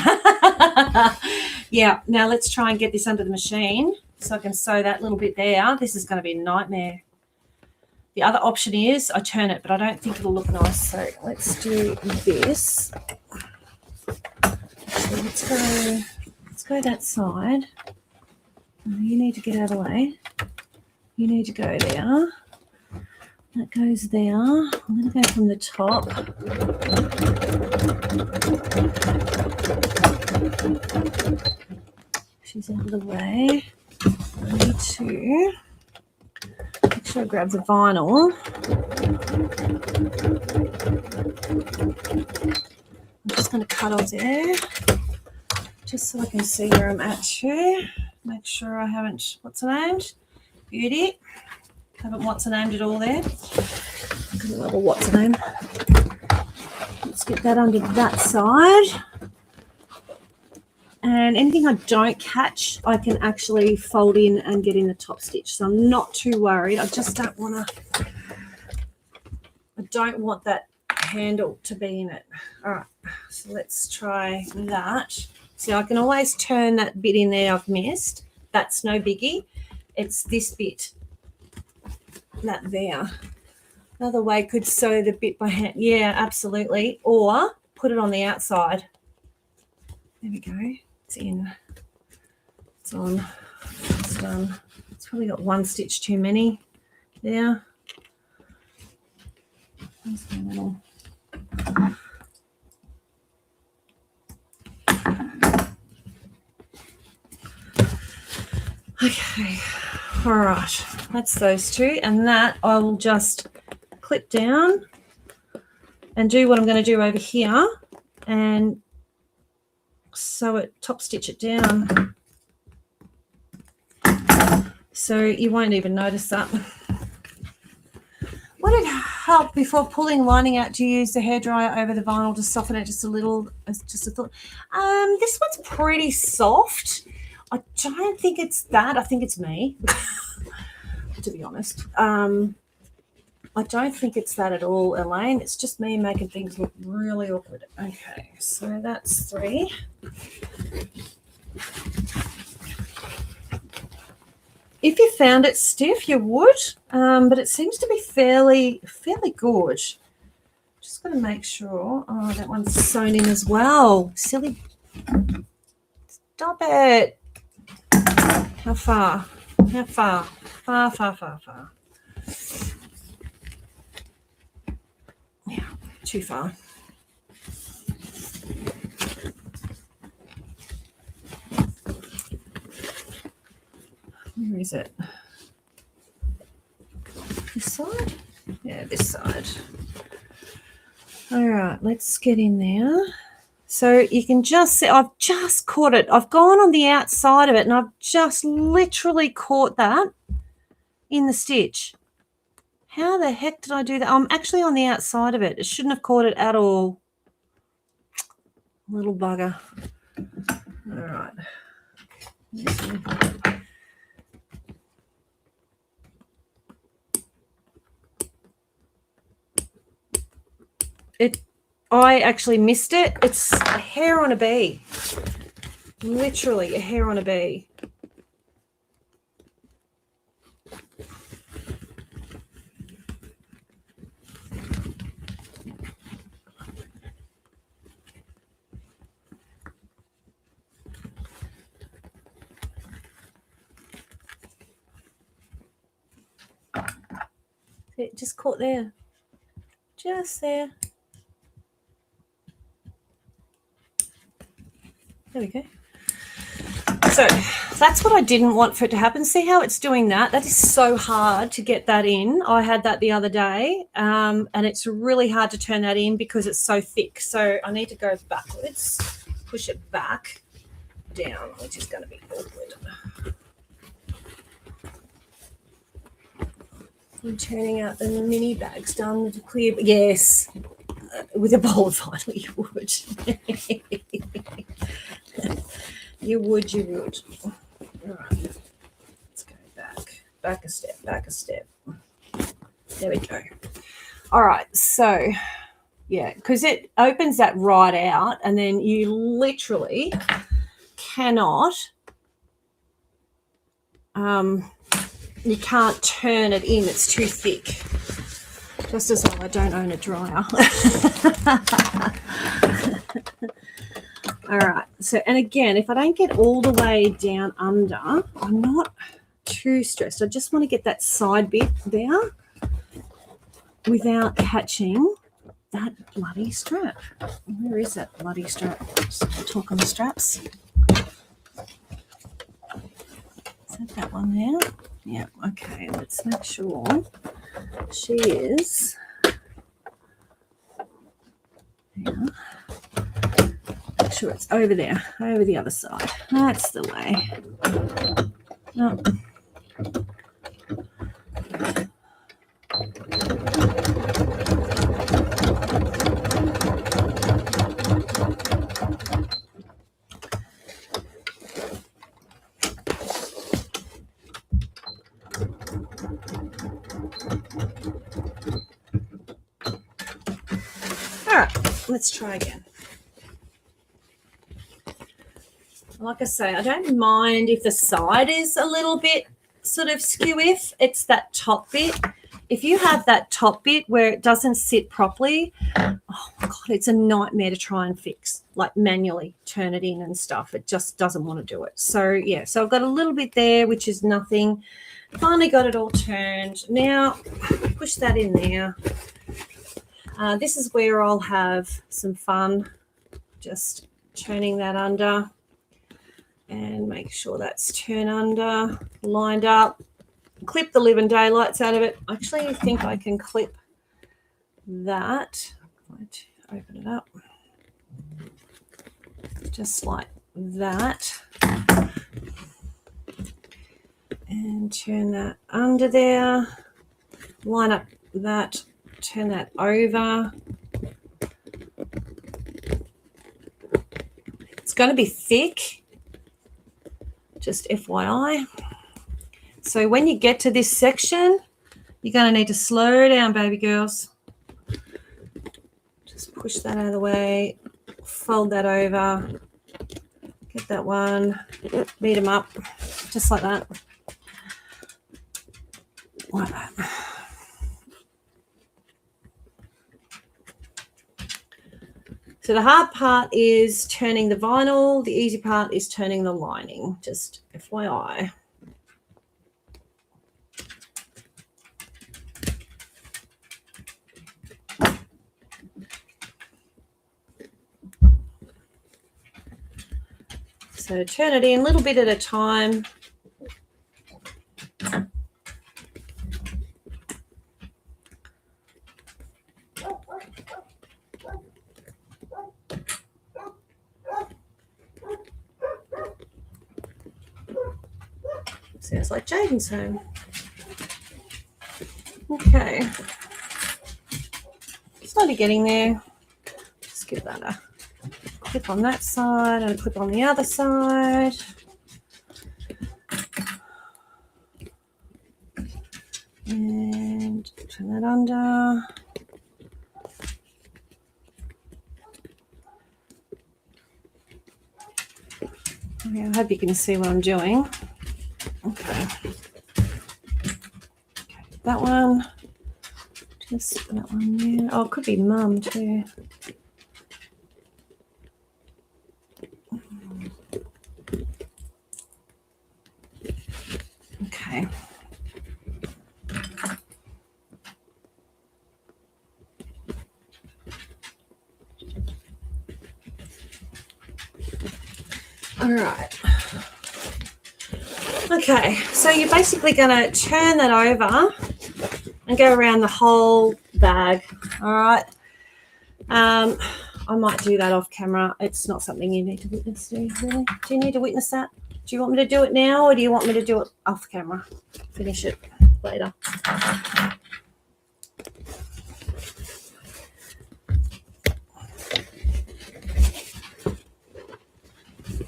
Yeah, now let's try and get this under the machine so I can sew that little bit there. This is going to be a nightmare. The other option is I turn it, but I don't think it'll look nice. So let's do this. So let's go that side. You need to get out of the way. You need to go there. That goes there. I'm going to go from the top. She's out of the way. I need to make sure I grab the vinyl. I'm just going to cut off there, just so I can see where I'm at too. Make sure I haven't, what's her name? Beauty. Haven't what's her named it all there. I couldn't remember what's her name. Let's get that under that side. And anything I don't catch, I can actually fold in and get in the top stitch. So I'm not too worried. I just don't want to, I don't want that handle to be in it. All right, so let's try that. See, I can always turn that bit in there I've missed. That's no biggie. It's this bit, that there. Another way could sew the bit by hand. Yeah, absolutely. Or put it on the outside. There we go. It's in. It's on. It's done. It's probably got one stitch too many there. There's my little. Okay, all right, that's those two, and that I will just clip down and do what I'm going to do over here and sew it, top stitch it down, so you won't even notice that. Would it help before pulling lining out to use the hairdryer over the vinyl to soften it just a little? Just a thought. This one's pretty soft. I don't think it's that. I think it's me, to be honest. I don't think it's that at all, Elaine. It's just me making things look really awkward. Okay, so that's 3. If you found it stiff, you would, but it seems to be fairly good. Just got to make sure. Oh, that one's sewn in as well. Silly. Stop it. How far? How far? Far, far, far, far. Yeah, too far. Where is it? This side? Yeah, this side. All right, let's get in there. So you can just see, I've just caught it. I've gone on the outside of it and I've just literally caught that in the stitch. How the heck did I do that? I'm actually on the outside of it. It shouldn't have caught it at all. Little bugger. All right. I actually missed it. It's a hair on a bee. Literally a hair on a bee. It just caught there. Just there. There we go. So that's what I didn't want for it to happen. See how it's doing that? That is so hard to get that in. I had that the other day, and it's really hard to turn that in because it's so thick. So I need to go backwards, push it back down, which is going to be awkward. I'm turning out the mini bags done with the clear. Yes, with a bowl of vinyl, you would. You would. All right, let's go back a step. There we go. All right, so yeah, because it opens that right out, and then you literally cannot. You can't turn it in, it's too thick. Just as well I don't own a dryer. All right, so, and again, if I don't get all the way down under, I'm not too stressed. I just want to get that side bit there without catching that bloody strap. Where is that bloody strap? Just talk on the straps. Is that one there? Yeah, okay, let's make sure she is there. Make sure it's over there, over the other side. That's the way. Oh. Let's try again. Like I say, I don't mind if the side is a little bit sort of skew-if. It's that top bit. If you have that top bit where it doesn't sit properly, oh my God, it's a nightmare to try and fix, like manually turn it in and stuff. It just doesn't want to do it. So, yeah, so I've got a little bit there, which is nothing. Finally got it all turned. Now, push that in there. This is where I'll have some fun, just turning that under and make sure that's turned under, lined up, clip the living daylights out of it. Actually, I think I can clip that. Let's open it up. Just like that. And turn that under there, line up that, turn that over. It's going to be thick, just FYI. So when you get to this section, you're going to need to slow down, baby girls. Just push that out of the way, fold that over, get that one, beat them up, just like that. Like that. So the hard part is turning the vinyl. The easy part is turning the lining, just FYI. So turn it in a little bit at a time. Sounds like Jaden's home. Okay. Slowly getting there. Just give that a clip on that side and a clip on the other side. And turn that under. Okay, I hope you can see what I'm doing. Okay. That one. Just that one there. Oh, it could be mum too. Okay. All right. Okay, so you're basically going to turn that over and go around the whole bag. All right. I might do that off camera. It's not something you need to witness, do you really? Do you need to witness that? Do you want me to do it now, or do you want me to do it off camera? Finish it later.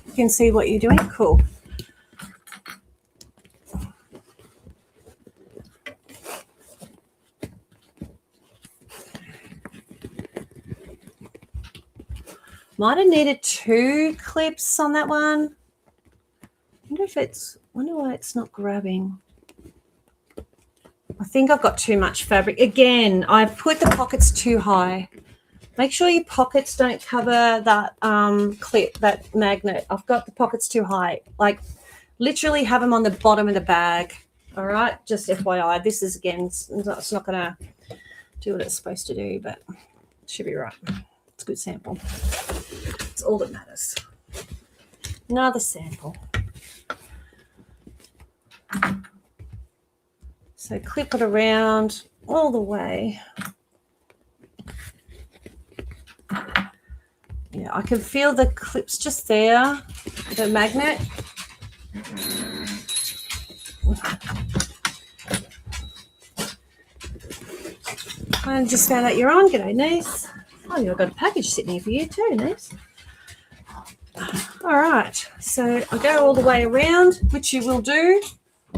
You can see what you're doing? Cool. Might have needed 2 clips on that one. Wonder why it's not grabbing. I think I've got too much fabric. Again, I've put the pockets too high. Make sure your pockets don't cover that clip, that magnet. I've got the pockets too high. Like literally have them on the bottom of the bag. All right, just FYI. This is, again, it's not going to do what it's supposed to do, but it should be right. It's a good sample. It's all that matters. Another sample. So clip it around all the way. Yeah, I can feel the clips just there, the magnet. I just found out you're on. G'day, niece. Oh, I've got a package sitting here for you too, niece. All right, so I go all the way around, which you will do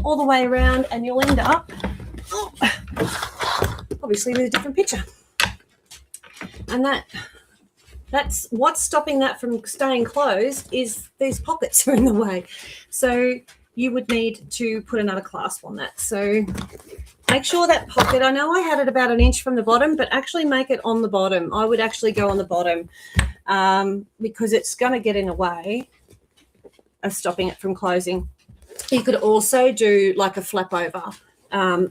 all the way around, and you'll end up, obviously, with a different picture. And that's what's stopping that from staying closed is these pockets are in the way. So you would need to put another clasp on that. So make sure that pocket, I know I had it about 1 inch from the bottom, but actually make it on the bottom. I would actually go on the bottom because it's going to get in the way of stopping it from closing. You could also do like a flap over.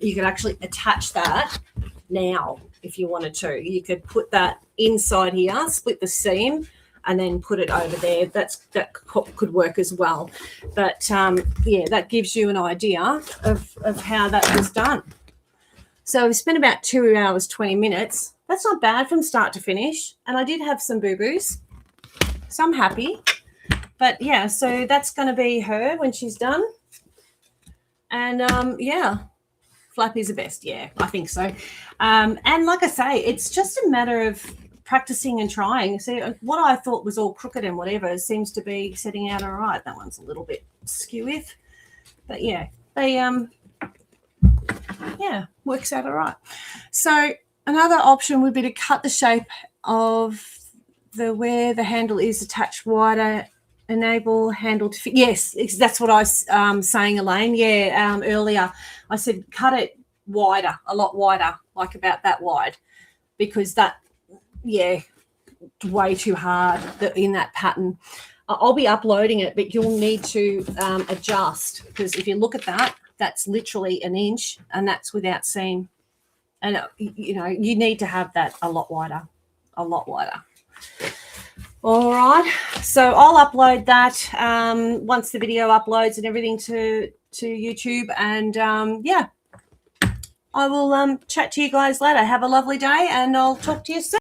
You could actually attach that now if you wanted to. You could put that inside here, split the seam, and then put it over there. That could work as well. But yeah, that gives you an idea of how that was done. So we spent about 2 hours, 20 minutes. That's not bad from start to finish. And I did have some boo-boos, so I'm happy. But yeah, so that's going to be her when she's done. And yeah, Flappy's the best. Yeah, I think so. And like I say, it's just a matter of practicing and trying. See, what I thought was all crooked and whatever seems to be setting out all right. That one's a little bit skew, but yeah, they works out all right. So another option would be to cut the shape of where the handle is attached wider, enable handle to fit. Yes, that's what I was saying, Elaine. Yeah, earlier I said cut it wider, a lot wider, like about that wide, because that, way too hard in that pattern. I'll be uploading it, but you'll need to adjust, because if you look at that, that's literally an inch, and that's without seam. And, you need to have that a lot wider, All right. So I'll upload that once the video uploads and everything to YouTube. And, I will chat to you guys later. Have a lovely day, and I'll talk to you soon.